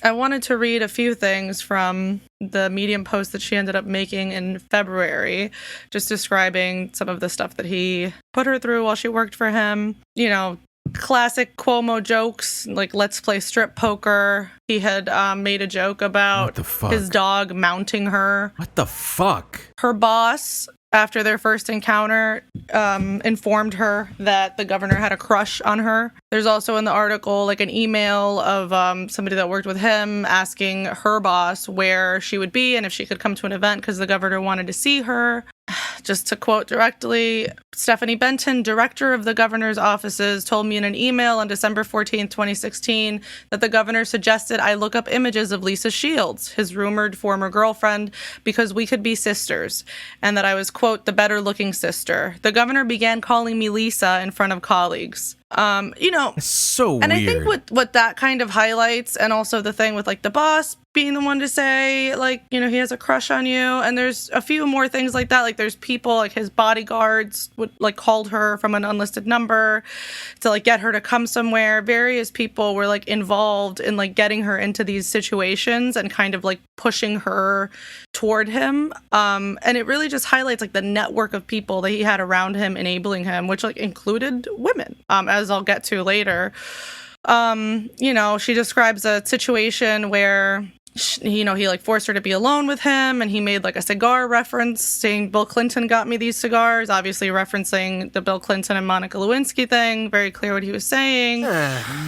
Speaker 5: I wanted to read a few things from the Medium post that she ended up making in February, just describing some of the stuff that he put her through while she worked for him. You know, classic Cuomo jokes, like let's play strip poker. He had made a joke about his dog mounting her.
Speaker 1: What the fuck?
Speaker 5: Her boss, after their first encounter, informed her that the governor had a crush on her. There's also in the article like an email of somebody that worked with him asking her boss where she would be and if she could come to an event because the governor wanted to see her. Just to quote directly, Stephanie Benton, director of the governor's offices, told me in an email on December 14th, 2016, that the governor suggested I look up images of Lisa Shields, his rumored former girlfriend, because we could be sisters, and that I was, quote, the better-looking sister. The governor began calling me Lisa in front of colleagues. You know,
Speaker 1: it's so
Speaker 5: and
Speaker 1: weird.
Speaker 5: I think what that kind of highlights, and also the thing with like the boss being the one to say like, you know, he has a crush on you, and there's a few more things like that. Like there's people like his bodyguards would like called her from an unlisted number to like get her to come somewhere. Various people were like involved in like getting her into these situations and kind of like pushing her toward him. And it really just highlights like the network of people that he had around him enabling him, which like included women, as I'll get to later. You know, she describes a situation where he like forced her to be alone with him, and he made like a cigar reference saying Bill Clinton got me these cigars, obviously referencing the Bill Clinton and Monica Lewinsky thing. Very clear what he was saying.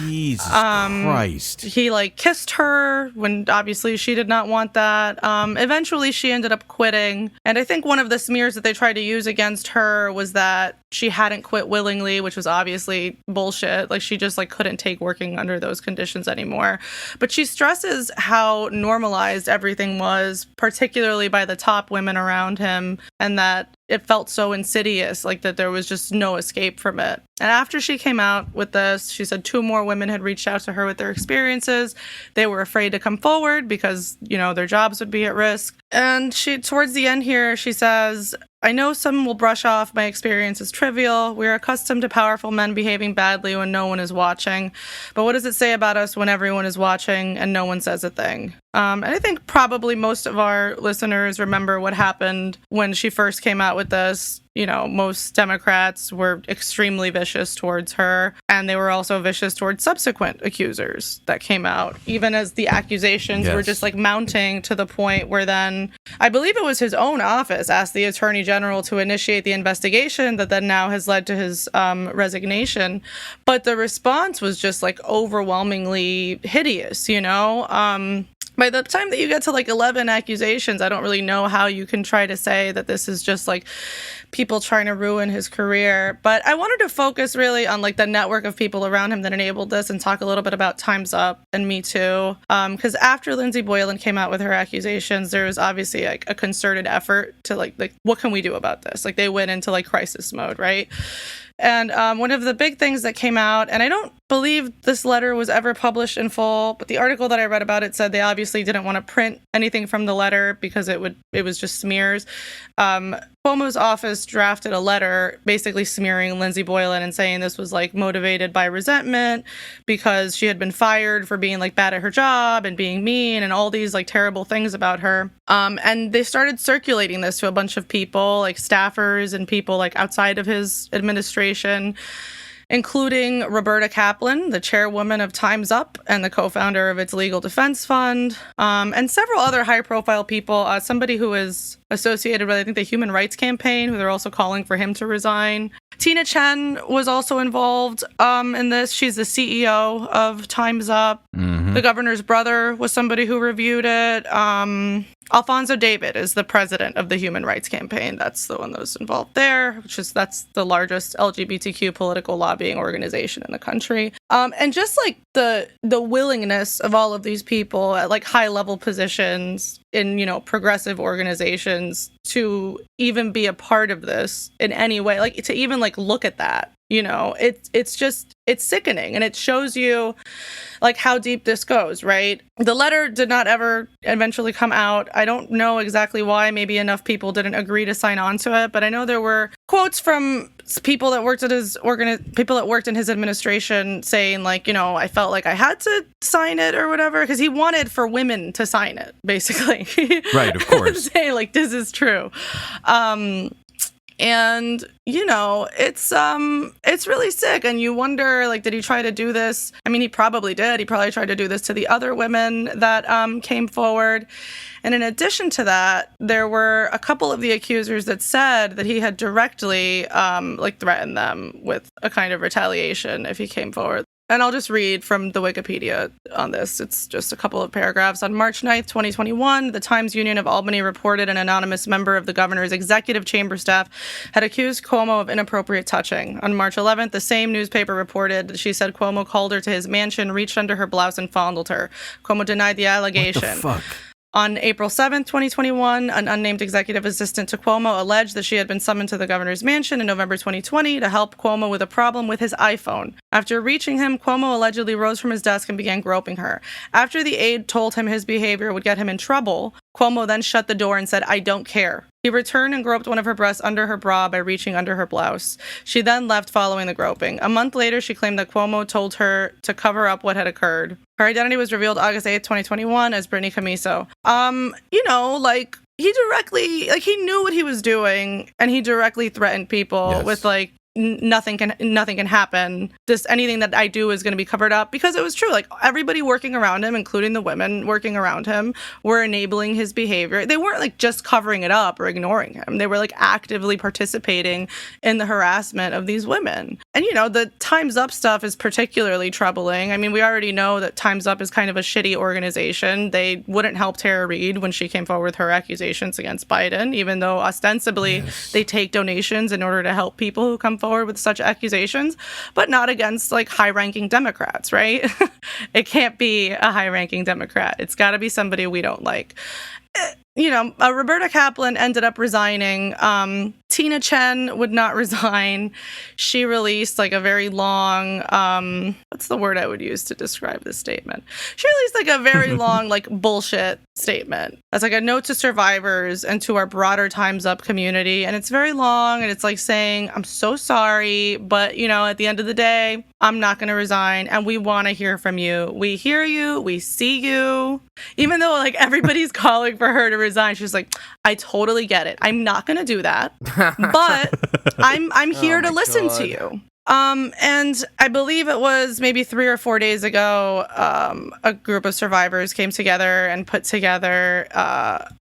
Speaker 1: Jesus Christ.
Speaker 5: He like kissed her when obviously she did not want that. Eventually she ended up quitting, and I think one of the smears that they tried to use against her was that she hadn't quit willingly, which was obviously bullshit. Like she just like couldn't take working under those conditions anymore. But she stresses how normalized everything was, particularly by the top women around him, and that it felt so insidious, like that there was just no escape from it. And after she came out with this, she said 2 more women had reached out to her with their experiences. They were afraid to come forward because, you know, their jobs would be at risk. And she, towards the end here, she says, I know some will brush off my experience as trivial. We're accustomed to powerful men behaving badly when no one is watching. But what does it say about us when everyone is watching and no one says a thing? And I think probably most of our listeners remember what happened when she first came out with this. You know, most Democrats were extremely vicious towards her, and they were also vicious towards subsequent accusers that came out, even as the accusations were just like mounting to the point where then I believe it was his own office asked the attorney general to initiate the investigation that then now has led to his resignation. But the response was just like overwhelmingly hideous, you know? By the time that you get to like 11 accusations, I don't really know how you can try to say that this is just like people trying to ruin his career. But I wanted to focus really on like the network of people around him that enabled this and talk a little bit about Time's Up and Me Too. Because after Lindsay Boylan came out with her accusations, there was obviously like a concerted effort to like what can we do about this? Like they went into like crisis mode, right? And one of the big things that came out, and I don't believe this letter was ever published in full, but the article that I read about it said they obviously didn't want to print anything from the letter because it was just smears. Cuomo's office drafted a letter basically smearing Lindsay Boylan and saying this was like motivated by resentment because she had been fired for being like bad at her job and being mean and all these like terrible things about her. And they started circulating this to a bunch of people, like staffers and people like outside of his administration. including Roberta Kaplan, the chairwoman of Time's Up and the co-founder of its legal defense fund, and several other high-profile people. Somebody who is associated with, I think, the Human Rights Campaign, who they're also calling for him to resign. Tina Chen was also involved in this. She's the CEO of Time's Up.
Speaker 1: Mm-hmm.
Speaker 5: The governor's brother was somebody who reviewed it. Alfonso David is the president of the Human Rights Campaign. That's the one that was involved there, that's the largest LGBTQ political lobbying organization in the country. And just like the willingness of all of these people at like high level positions in, progressive organizations to even be a part of this in any way, like to even like look at that. It's sickening, and it shows you like how deep this goes, right? The letter did not ever eventually come out. I don't know exactly why. Maybe enough people didn't agree to sign on to it, but I know there were quotes from people that worked at people that worked in his administration saying like, I felt like I had to sign it or whatever, because he wanted for women to sign it, basically.
Speaker 1: Right, of course.
Speaker 5: Saying like, this is true. And, it's really sick. And you wonder, like, did he try to do this? I mean, he probably did. He probably tried to do this to the other women that came forward. And in addition to that, there were a couple of the accusers that said that he had directly, threatened them with a kind of retaliation if he came forward. And I'll just read from the Wikipedia on this. It's just a couple of paragraphs. On March 9th, 2021, the Times Union of Albany reported an anonymous member of the governor's executive chamber staff had accused Cuomo of inappropriate touching. On March 11th, the same newspaper reported that she said Cuomo called her to his mansion, reached under her blouse, and fondled her. Cuomo denied the allegation.
Speaker 1: What the fuck?
Speaker 5: On April 7th, 2021, an unnamed executive assistant to Cuomo alleged that she had been summoned to the governor's mansion in November 2020 to help Cuomo with a problem with his iPhone. After reaching him, Cuomo allegedly rose from his desk and began groping her. After the aide told him his behavior would get him in trouble, Cuomo then shut the door and said, "I don't care." He returned and groped one of her breasts under her bra by reaching under her blouse. She then left following the groping. A month later, she claimed that Cuomo told her to cover up what had occurred. Her identity was revealed August 8th, 2021 as Brittany Camiso. He directly, he knew what he was doing, and he directly threatened people with nothing can happen. Anything that I do is going to be covered up, because it was true. Like, everybody working around him, including the women working around him, were enabling his behavior. They weren't like just covering it up or ignoring him. They were like actively participating in the harassment of these women. And the Time's Up stuff is particularly troubling. I mean, we already know that Time's Up is kind of a shitty organization. They wouldn't help Tara Reade when she came forward with her accusations against Biden, even though ostensibly they take donations in order to help people who come forward with such accusations, but not against like high-ranking Democrats, right? It can't be a high-ranking Democrat. It's got to be somebody we don't like. Roberta Kaplan ended up resigning. Tina Chen would not resign. She released like a very long, what's the word I would use to describe this statement? She released like a very long, like bullshit statement. As like a note to survivors and to our broader Time's Up community. And it's very long, and it's like saying, I'm so sorry, but at the end of the day, I'm not going to resign, and we want to hear from you. We hear you. We see you. Even though like everybody's calling for her to resign, she's like, I totally get it. I'm not going to do that, but I'm here to listen to you. And I believe it was maybe 3 or 4 days ago, a group of survivors came together and put together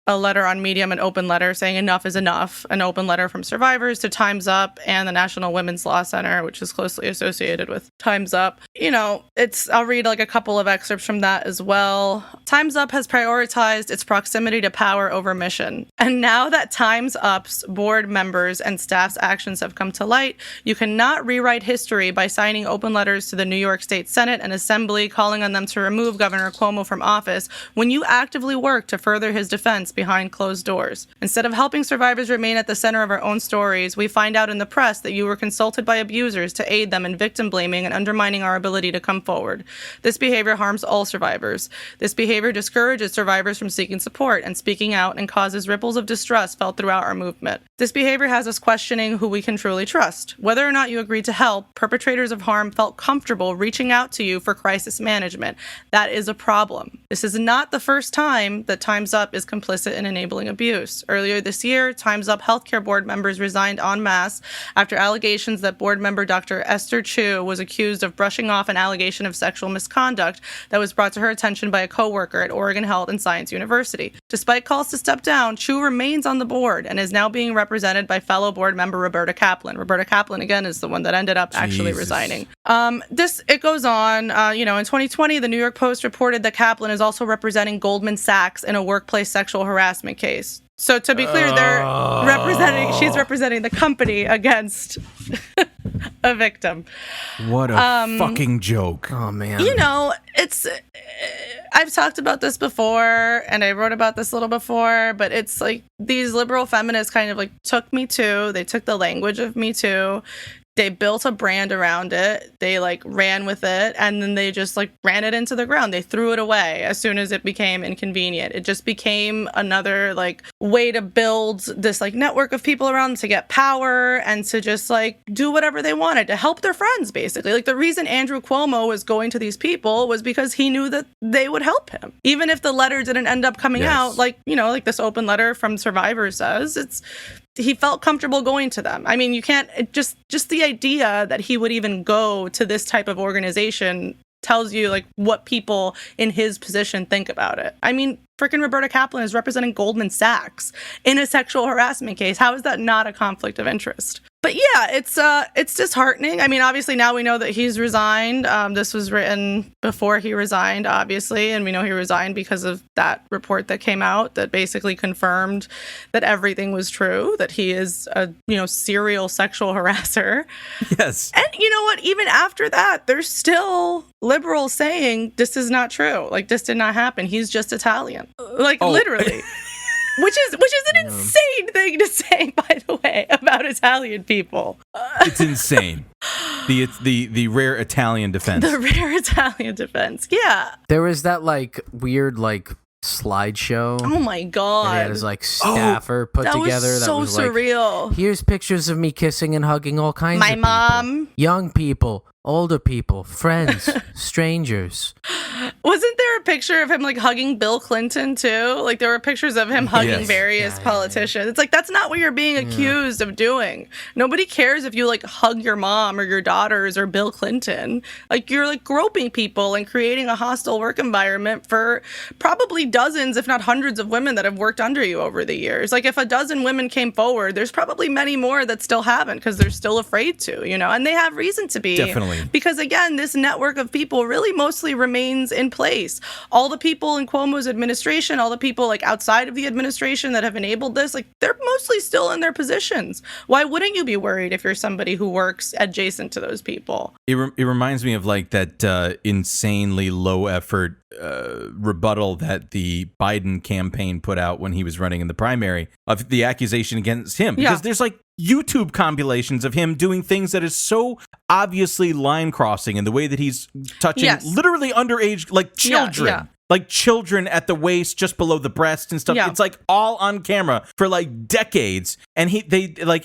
Speaker 5: a letter on Medium, an open letter saying enough is enough, an open letter from survivors to Time's Up and the National Women's Law Center, which is closely associated with Time's Up. I'll read like a couple of excerpts from that as well. Time's Up has prioritized its proximity to power over mission. And now that Time's Up's board members and staff's actions have come to light, you cannot rewrite history by signing open letters to the New York State Senate and Assembly calling on them to remove Governor Cuomo from office when you actively work to further his defense behind closed doors. Instead of helping survivors remain at the center of our own stories, we find out in the press that you were consulted by abusers to aid them in victim blaming and undermining our ability to come forward. This behavior harms all survivors. This behavior discourages survivors from seeking support and speaking out and causes ripples of distrust felt throughout our movement. This behavior has us questioning who we can truly trust. Whether or not you agreed to help, perpetrators of harm felt comfortable reaching out to you for crisis management. That is a problem. This is not the first time that Time's Up is complicit complicit in enabling abuse. Earlier this year, Time's Up healthcare board members resigned en masse after allegations that board member Dr. Esther Chu was accused of brushing off an allegation of sexual misconduct that was brought to her attention by a coworker at Oregon Health and Science University. Despite calls to step down, Chu remains on the board and is now being represented by fellow board member Roberta Kaplan. Roberta Kaplan, again, is the one that ended up actually resigning. It goes on. In 2020, the New York Post reported that Kaplan is also representing Goldman Sachs in a workplace sexual harassment case. So to be clear, she's representing the company against a victim.
Speaker 1: What a fucking joke.
Speaker 2: Oh, man.
Speaker 5: I've talked about this before, and I wrote about this a little before, but it's like these liberal feminists kind of like took Me Too. They took the language of Me Too. They built a brand around it. They like ran with it, and then they just like ran it into the ground. They threw it away as soon as it became inconvenient. It just became another like way to build this like network of people around them to get power and to just like do whatever they wanted to help their friends, basically. Like the reason Andrew Cuomo was going to these people was because he knew that they would help him. Even if the letter didn't end up coming out, like this open letter from Survivor says, he felt comfortable going to them. I mean, you can't just the idea that he would even go to this type of organization tells you like what people in his position think about it. I mean, freaking Roberta Kaplan is representing Goldman Sachs in a sexual harassment case. How is that not a conflict of interest? But yeah, it's disheartening. I mean, obviously now we know that he's resigned. This was written before he resigned, obviously, and we know he resigned because of that report that came out that basically confirmed that everything was true, that he is a serial sexual harasser.
Speaker 1: Yes.
Speaker 5: And you know what? Even after that, there's still liberals saying this is not true. Like this did not happen. He's just Italian. Like literally. Which is an insane thing to say, by the way, about Italian people.
Speaker 1: It's insane. The rare Italian defense.
Speaker 5: The rare Italian defense. Yeah.
Speaker 2: There was that like weird like slideshow.
Speaker 5: Oh my god.
Speaker 2: That he had his like staffer put together.
Speaker 5: That was so surreal.
Speaker 2: Like, here's pictures of me kissing and hugging all kinds of people.
Speaker 5: My mom.
Speaker 2: Young people. Older people, friends, strangers.
Speaker 5: Wasn't there a picture of him like hugging Bill Clinton too? Like there were pictures of him hugging various politicians. It's like that's not what you're being accused of doing. Nobody cares if you like hug your mom or your daughters or Bill Clinton. Like you're like groping people and creating a hostile work environment for probably dozens, if not hundreds of women that have worked under you over the years. Like if a dozen women came forward, there's probably many more that still haven't because they're still afraid to, and they have reason to be.
Speaker 1: Definitely.
Speaker 5: Because again, this network of people really mostly remains in place. All the people in Cuomo's administration, all the people like outside of the administration that have enabled this, like they're mostly still in their positions. Why wouldn't you be worried if you're somebody who works adjacent to those people?
Speaker 1: It reminds me of like that insanely low effort rebuttal that the Biden campaign put out when he was running in the primary of the accusation against him. Because there's like YouTube compilations of him doing things that is so obviously line crossing in the way that he's touching literally underage, like children. Like children at the waist, just below the breast and stuff. It's like all on camera for like decades. And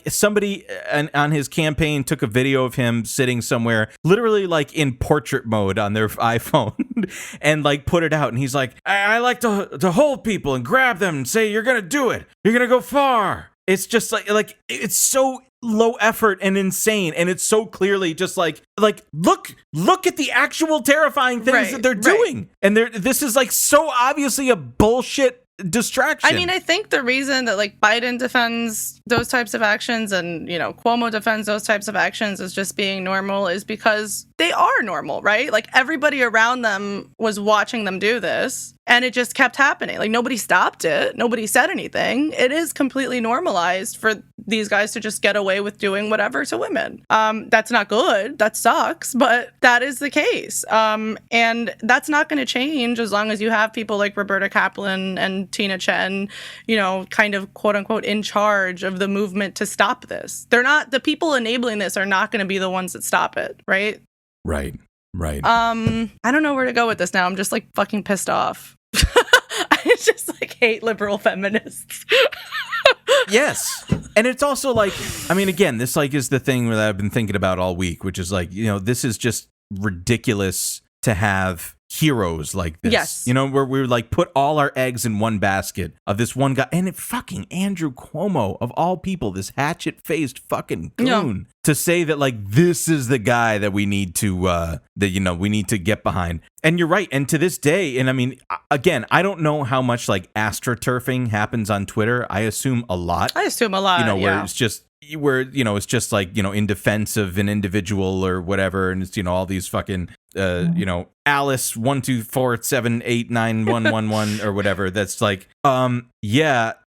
Speaker 1: somebody on his campaign took a video of him sitting somewhere, literally like in portrait mode on their iPhone, and like put it out. And he's like, I like to hold people and grab them and say, you're gonna do it. You're gonna go far. It's just like it's so low effort and insane, and it's so clearly just like look at the actual terrifying things that they're doing, and this is like so obviously a bullshit distraction.
Speaker 5: I mean, I think the reason that like Biden defends those types of actions and Cuomo defends those types of actions as just being normal is because they are normal, right? Like everybody around them was watching them do this, and it just kept happening. Like nobody stopped it, nobody said anything. It is completely normalized for these guys to just get away with doing whatever to women. That's not good. That sucks, but that is the case. And that's not going to change as long as you have people like Roberta Kaplan and Tina Chen, kind of quote unquote in charge of the movement to stop this. They're not, the people enabling this are not going to be the ones that stop it, right?
Speaker 1: Right.
Speaker 5: I don't know where to go with this now. I'm just like fucking pissed off. I just like hate liberal feminists.
Speaker 1: Yes. And it's also like, I mean, again, this like is the thing that I've been thinking about all week, which is like, this is just ridiculous to have heroes like this.
Speaker 5: Yes.
Speaker 1: You know, where we would like put all our eggs in one basket of this one guy. And it fucking Andrew Cuomo, of all people, this hatchet-faced fucking goon, to say that like this is the guy that we need to we need to get behind. And you're right. And to this day, and I mean, again, I don't know how much like astroturfing happens on Twitter. I assume a lot. You know, where it's just it's just like, you know, in defense of an individual or whatever, and it's, you know, all these fucking Alice 124789111 or whatever, that's like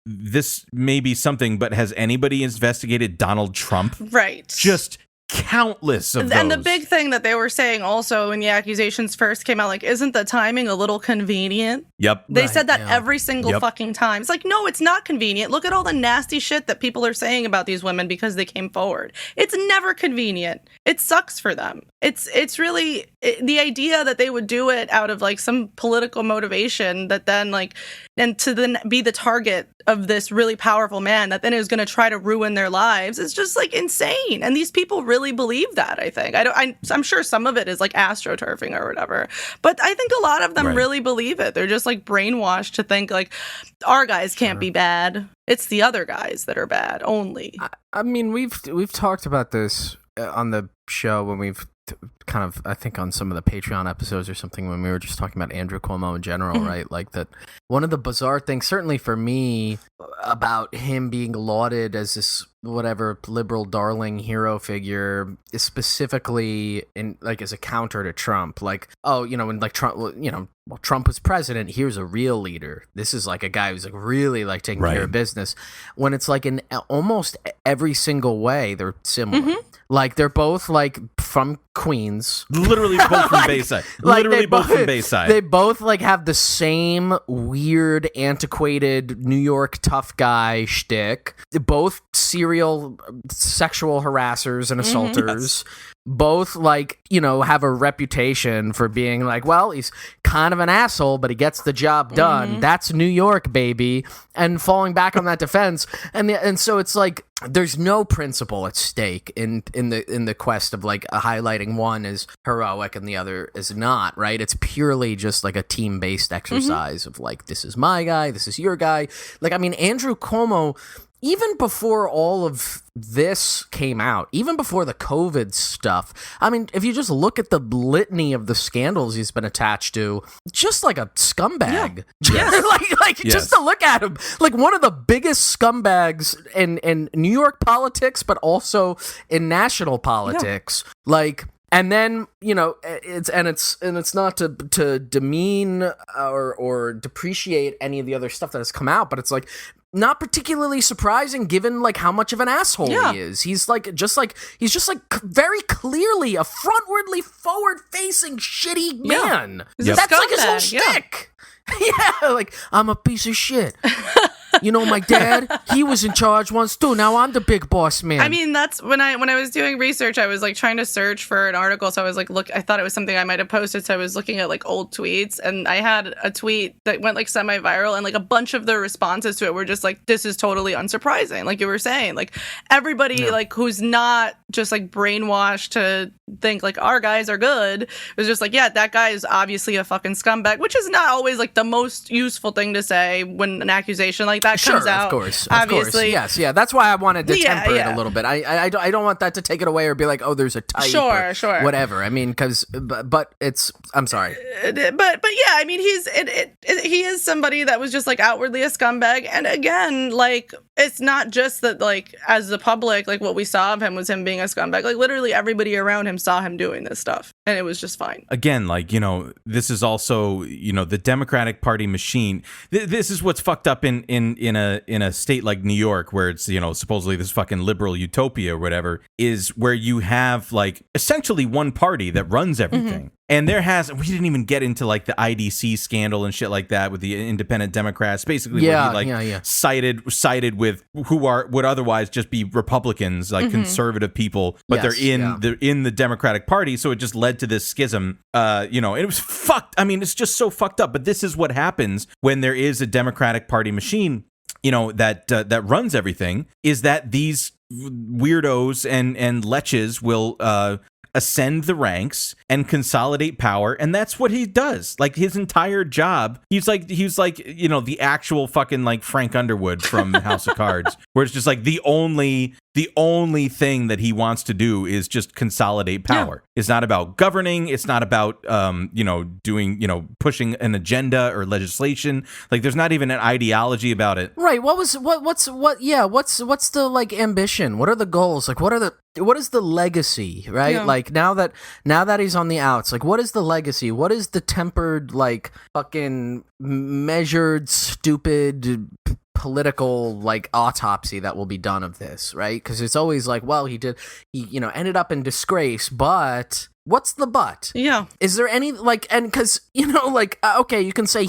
Speaker 1: this may be something, but has anybody investigated Donald Trump?
Speaker 5: Right.
Speaker 1: Just countless of those.
Speaker 5: And the big thing that they were saying also when the accusations first came out, like, isn't the timing a little convenient?
Speaker 1: Yep.
Speaker 5: They said that every single fucking time. It's like, no, it's not convenient. Look at all the nasty shit that people are saying about these women because they came forward. It's never convenient. It sucks for them. It's really the idea that they would do it out of like some political motivation that then like, and to then be the target of this really powerful man that then is going to try to ruin their lives is just like insane. And these people really believe that, I think. I'm sure some of it is like astroturfing or whatever, but I think a lot of them really believe it. They're just like brainwashed to think like our guys can't be bad. It's the other guys that are bad only.
Speaker 2: I mean, we've talked about this on the show when we've kind of, I think on some of the Patreon episodes or something, when we were just talking about Andrew Cuomo in general, right? Like that one of the bizarre things, certainly for me, about him being lauded as this whatever liberal darling hero figure is specifically in like as a counter to Trump. Like, oh, you know, when like Trump, you know, while Trump was president, here's a real leader. This is like a guy who's like really like taking care of business. When it's like in almost every single way, they're similar. Like they're both like from Queens,
Speaker 1: literally both from Bayside. Literally both from Bayside.
Speaker 2: They both like have the same weird, antiquated New York tough guy shtick. Both serial sexual harassers and assaulters. Both like, you know, have a reputation for being like, well, he's kind of an asshole, but he gets the job done. That's New York, baby. And falling back on that defense, and so it's like there's no principle at stake in the quest of like highlighting one as heroic and the other is not, right? It's purely just like a team-based exercise of like, this is my guy, this is your guy. Like, I mean, Andrew Cuomo, even before all of this came out, even before the COVID stuff, I mean, if you just look at the litany of the scandals he's been attached to, just like a scumbag. Just to look at him, like one of the biggest scumbags in New York politics, but also in national politics. Like, and then, you know, it's not to demean or depreciate any of the other stuff that has come out, but it's like not particularly surprising given like how much of an asshole he is. He's just very clearly a forward facing shitty man. That's like his whole shtick. Like, I'm a piece of shit. You know, my dad, he was in charge once too. Now I'm the big boss man.
Speaker 5: I mean, that's when I was doing research, I was like trying to search for an article. So I was like, I thought it was something I might have posted. So I was looking at like old tweets, and I had a tweet that went like semi-viral, and like a bunch of the responses to it were just like, this is totally unsurprising. Like you were saying, like everybody like who's not just like brainwashed to think like our guys are good was just like, yeah, that guy is obviously a fucking scumbag, which is not always like the most useful thing to say when an accusation like that comes out.
Speaker 2: Of course,
Speaker 5: obviously.
Speaker 2: Yes, that's why I wanted to temper it a little bit. I don't want that to take it away or be like, oh, there's a type.
Speaker 5: Sure.
Speaker 2: Whatever. I mean, because, but it's, I'm sorry.
Speaker 5: But yeah, I mean, he is somebody that was just like outwardly a scumbag. And again, like, it's not just that like as the public, like what we saw of him was him being a scumbag. Like literally everybody around him saw him doing this stuff, and it was just fine.
Speaker 1: Again, like, you know, this is also, you know, the Democratic Party machine. This is what's fucked up in a state like New York, where it's, you know, supposedly this fucking liberal utopia or whatever, is where you have like essentially one party that runs everything. And we didn't even get into like the IDC scandal and shit like that with the independent Democrats, basically where he sided with who would otherwise just be Republicans, like conservative people, but they're in the Democratic Party. So it just led to this schism, you know, and it was fucked. I mean, it's just so fucked up, but this is what happens when there is a Democratic Party machine, you know, that runs everything, is that these weirdos and leches will, ascend the ranks and consolidate power, and that's what he does. Like his entire job, he's like the actual fucking like Frank Underwood from House of Cards, where it's just like the only thing that he wants to do is just consolidate power. It's not about governing. It's not about pushing an agenda or legislation. Like there's not even an ideology about it.
Speaker 2: Right. What's the like ambition? What are the goals? Like what is the legacy, right?
Speaker 5: Yeah.
Speaker 2: Like now that he's on the outs, like what is the legacy? What is the tempered, like fucking measured, stupid political like autopsy that will be done of this, right? Because it's always like, well, he ended up in disgrace, but what's the but?
Speaker 5: Yeah.
Speaker 2: Is there any like, and because okay, you can say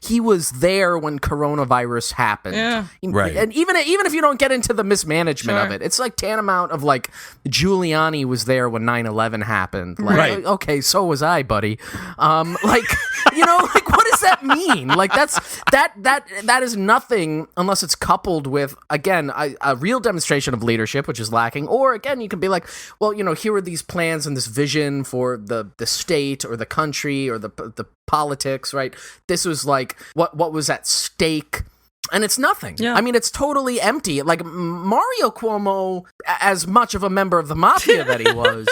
Speaker 2: he was there when coronavirus happened,
Speaker 5: Yeah.
Speaker 1: Right.
Speaker 2: And even if you don't get into the mismanagement of
Speaker 5: Sure.
Speaker 2: it, it's like tantamount of like Giuliani was there when 9/11 happened. Like,
Speaker 1: Right.
Speaker 2: okay, so was I, buddy. Like what does that mean? Like that is nothing unless it's coupled with, again, a real demonstration of leadership, which is lacking. Or again, you can be like, well, here are these plans and this vision for the state or the country or the politics, right? This was like what was at stake. And it's nothing.
Speaker 5: Yeah.
Speaker 2: I mean, it's totally empty. Like Mario Cuomo, as much of a member of the mafia that he was,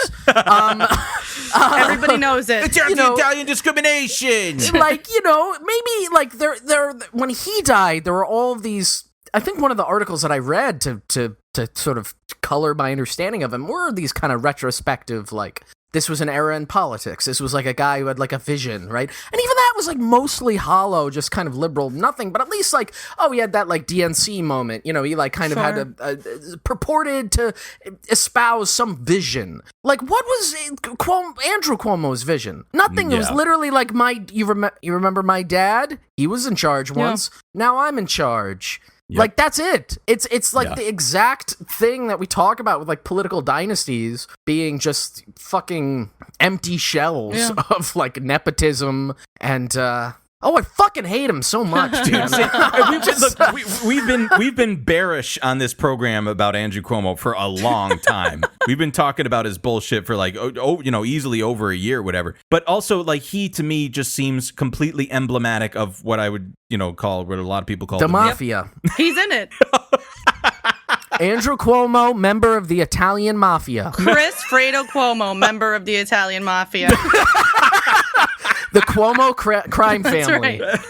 Speaker 5: Everybody knows it.
Speaker 6: It's anti-Italian discrimination.
Speaker 2: like maybe like there when he died, there were all of these. I think one of the articles that I read to sort of color my understanding of him were these kind of retrospective, like, this was an era in politics. This was like a guy who had like a vision, right? And even that was like mostly hollow, just kind of liberal, nothing. But at least like, oh, he had that like DNC moment. He like kind of had a purported to espouse some vision. Like, what was Andrew Cuomo's vision? Nothing. It was literally like you remember my dad? He was in charge once. Now I'm in charge. Yep. Like, that's it. It's like the exact thing that we talk about with like political dynasties being just fucking empty shells of like nepotism and I fucking hate him so much, dude.
Speaker 1: We've been bearish on this program about Andrew Cuomo for a long time. We've been talking about his bullshit for like easily over a year, whatever. But also, like, he to me just seems completely emblematic of what I would call what a lot of people call
Speaker 2: the mafia.
Speaker 5: He's in it.
Speaker 2: Andrew Cuomo, member of the Italian mafia.
Speaker 5: Chris Fredo Cuomo, member of the Italian mafia.
Speaker 2: The Cuomo crime family.
Speaker 5: Right.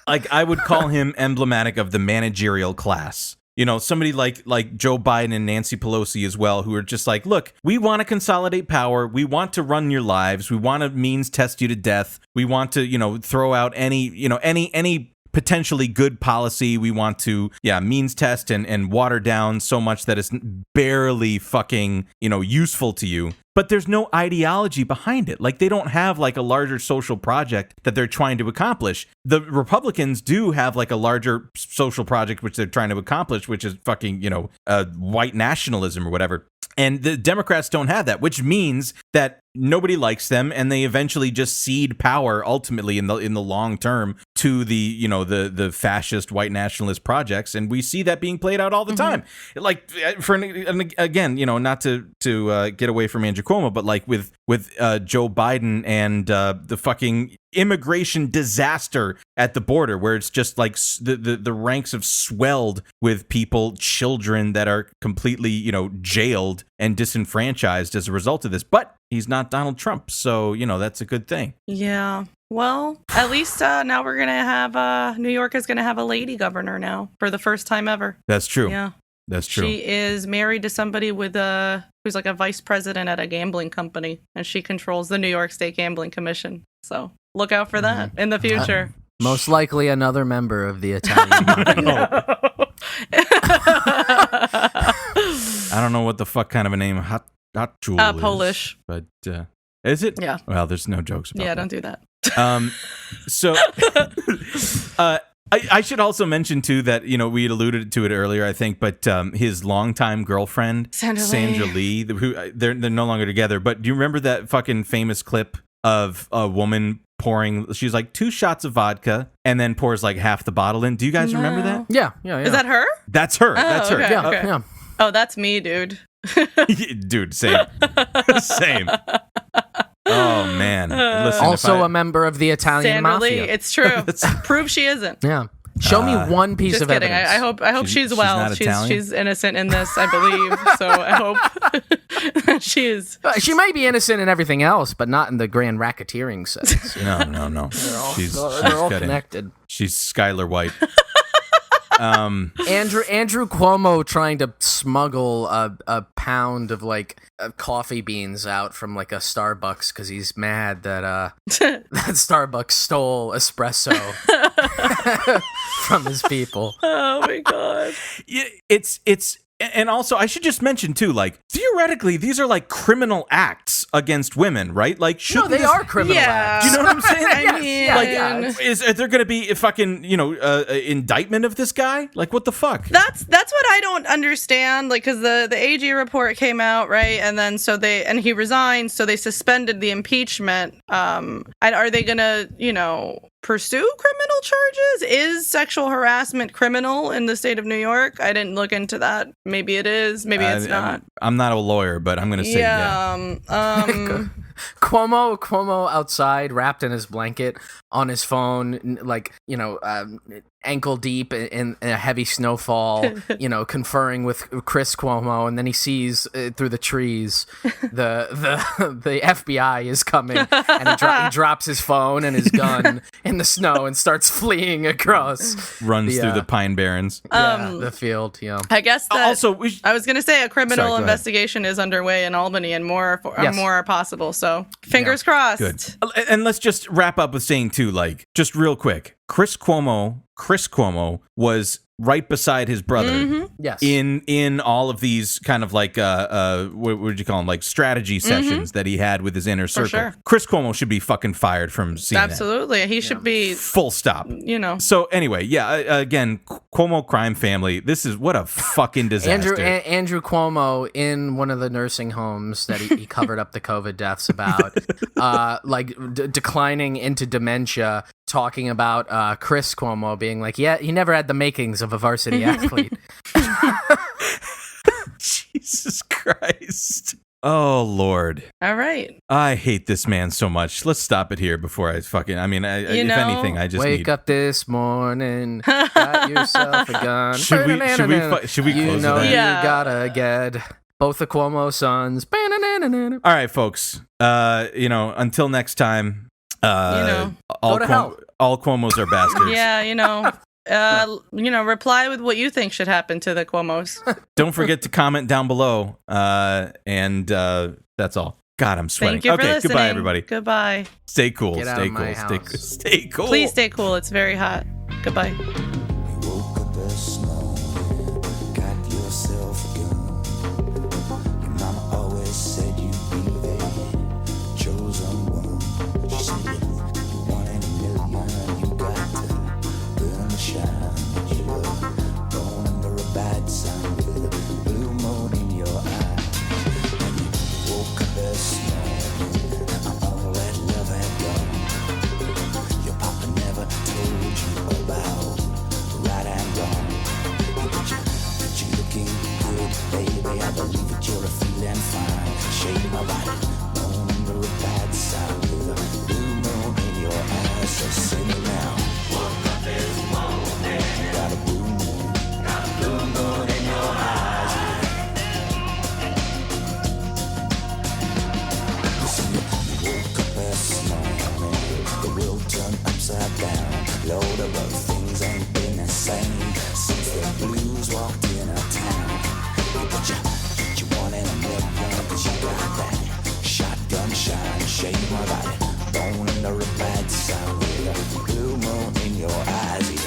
Speaker 1: Like, I would call him emblematic of the managerial class. Somebody like Joe Biden and Nancy Pelosi as well, who are just like, look, we want to consolidate power. We want to run your lives. We want to means test you to death. We want to, throw out any potentially good policy. We want to, means test and water down so much that it's barely fucking, useful to you. But there's no ideology behind it. Like, they don't have like a larger social project that they're trying to accomplish. The Republicans do have like a larger social project which they're trying to accomplish, which is fucking, white nationalism or whatever. And the Democrats don't have that, which means that nobody likes them, and they eventually just cede power ultimately in the long term to the the fascist white nationalist projects, and we see that being played out all the time. Like, again, not to get away from Andrew Cuomo, but like with Joe Biden and the fucking immigration disaster at the border, where it's just like the ranks have swelled with children that are completely jailed and disenfranchised as a result of this. But he's not Donald Trump, so that's a good thing.
Speaker 5: Yeah. Well, at least now we're gonna have New York is gonna have a lady governor now for the first time ever.
Speaker 1: That's true.
Speaker 5: Yeah.
Speaker 1: That's true.
Speaker 5: She is married to somebody who's like a vice president at a gambling company, and she controls the New York State Gambling Commission. So look out for that in the future.
Speaker 2: Most likely another member of the Italian mafia.
Speaker 1: I don't know what the fuck kind of a name Hot Jewel is.
Speaker 5: Polish.
Speaker 1: But is it?
Speaker 5: Yeah.
Speaker 1: Well, there's no jokes about that.
Speaker 5: Yeah, don't do that.
Speaker 1: So I should also mention too that we had alluded to it earlier, I think, but his longtime girlfriend Sandra Lee, who they're no longer together. But do you remember that fucking famous clip of a woman pouring? She's like 2 shots of vodka and then pours like half the bottle in. Do you guys remember that?
Speaker 2: Yeah.
Speaker 5: Is that her?
Speaker 1: That's her. That's her.
Speaker 5: Okay,
Speaker 2: Yeah,
Speaker 5: okay.
Speaker 2: yeah.
Speaker 5: Oh, that's me, dude.
Speaker 1: Dude, same. Same. Oh, man. Listen,
Speaker 2: Also a member of the Italian
Speaker 5: Sandra Lee,
Speaker 2: mafia.
Speaker 5: it's true. Prove she isn't.
Speaker 2: Yeah. Show me one piece
Speaker 5: Just
Speaker 2: of
Speaker 5: kidding.
Speaker 2: evidence.
Speaker 5: I hope she's well.
Speaker 1: not Italian?
Speaker 5: She's innocent in this, I believe. So I hope she is.
Speaker 2: She might be innocent in everything else, but not in the grand racketeering sense.
Speaker 1: No. She's
Speaker 2: They're all
Speaker 1: kidding.
Speaker 2: connected.
Speaker 1: She's Skylar White.
Speaker 2: Andrew Cuomo trying to smuggle a pound of like coffee beans out from like a Starbucks because he's mad that that Starbucks stole espresso from his people.
Speaker 5: Oh my god.
Speaker 1: Yeah, it's and also I should just mention too, like theoretically these are like criminal acts against women, right? Like
Speaker 2: No,
Speaker 1: shouldn't
Speaker 2: they
Speaker 1: this-
Speaker 2: are criminal
Speaker 5: Yeah.
Speaker 2: acts.
Speaker 1: Do you know what I'm saying?
Speaker 5: I mean,
Speaker 2: Like,
Speaker 1: Is there going to be a fucking indictment of this guy? Like what the fuck?
Speaker 5: That's what I don't understand. Like, because the AG report came out, right, and then he resigned, so they suspended the impeachment. Are they gonna pursue criminal charges? Is sexual harassment criminal in the state of New York? I didn't look into that. Maybe it is. Maybe it's not.
Speaker 1: I'm not a lawyer, but I'm going to say yeah.
Speaker 2: Cuomo outside, wrapped in his blanket, on his phone, like ankle deep in a heavy snowfall, conferring with Chris Cuomo, and then he sees through the trees the FBI is coming, and he drops his phone and his gun in the snow and starts fleeing across.
Speaker 1: Runs through the Pine Barrens.
Speaker 2: The field. Yeah.
Speaker 5: I guess that
Speaker 1: Also,
Speaker 5: I was gonna say a criminal
Speaker 1: Sorry, go ahead.
Speaker 5: investigation is underway in Albany, and more
Speaker 2: Yes.
Speaker 5: are possible. So fingers crossed.
Speaker 1: Good. And let's just wrap up with saying too, like, just real quick, Chris Cuomo was right beside his brother
Speaker 5: Mm-hmm.
Speaker 2: Yes.
Speaker 1: in all of these kind of like what would you call them, like strategy sessions that he had with his inner circle.
Speaker 5: sure.
Speaker 1: Chris Cuomo should be fucking fired from CNN.
Speaker 5: Absolutely, he should be.
Speaker 1: Full stop. So anyway, again, Cuomo crime family. This is what a fucking disaster.
Speaker 2: Andrew Cuomo in one of the nursing homes that he covered up the COVID deaths about, declining into dementia, talking about Chris Cuomo being like, yeah, he never had the makings of a varsity athlete.
Speaker 1: Jesus Christ. Oh, Lord.
Speaker 5: All right.
Speaker 1: I hate this man so much. Let's stop it here before I fucking... I mean, if anything, I just
Speaker 2: Wake
Speaker 1: need...
Speaker 2: up this morning, got yourself a gun.
Speaker 1: Should we close with that?
Speaker 5: Yeah.
Speaker 2: You gotta get both the Cuomo sons.
Speaker 1: All right, folks. Until next time, all
Speaker 2: go to hell.
Speaker 1: all Cuomos are bastards.
Speaker 5: Yeah, reply with what you think should happen to the Cuomos.
Speaker 1: Don't forget to comment down below. And that's all. God, I'm sweating.
Speaker 5: Thank you for
Speaker 1: Okay,
Speaker 5: listening.
Speaker 1: goodbye, everybody.
Speaker 5: Goodbye.
Speaker 1: Stay cool.
Speaker 2: Get out
Speaker 1: Stay
Speaker 2: of
Speaker 1: cool.
Speaker 2: my
Speaker 1: Stay
Speaker 2: house.
Speaker 1: stay cool.
Speaker 5: Please stay cool. It's very hot. Goodbye.
Speaker 4: Woke up this morning, got yourself a gun. Your mama always said you'd be the chosen one. She said you're one in a million. You got to burn the shine. But you were born under a bad sign with a blue moon in your eye. And you woke up this morning, and all that love had gone. Your papa never told you about right and wrong. But you're looking good, baby. I believe that you're feeling fine. Shake my body, born under a bad sign with a blue moon in your eyes. So sing it now. Woke up this morning, got a blue moon in your eyes. Listen, you woke up this morning, the world turned upside down. Lord, about things ain't been the same since the blues walked in our town. But you one in a million, 'cause you got that shotgun shine. Shake my body, born under a bad sign with a blue moon in your eyes.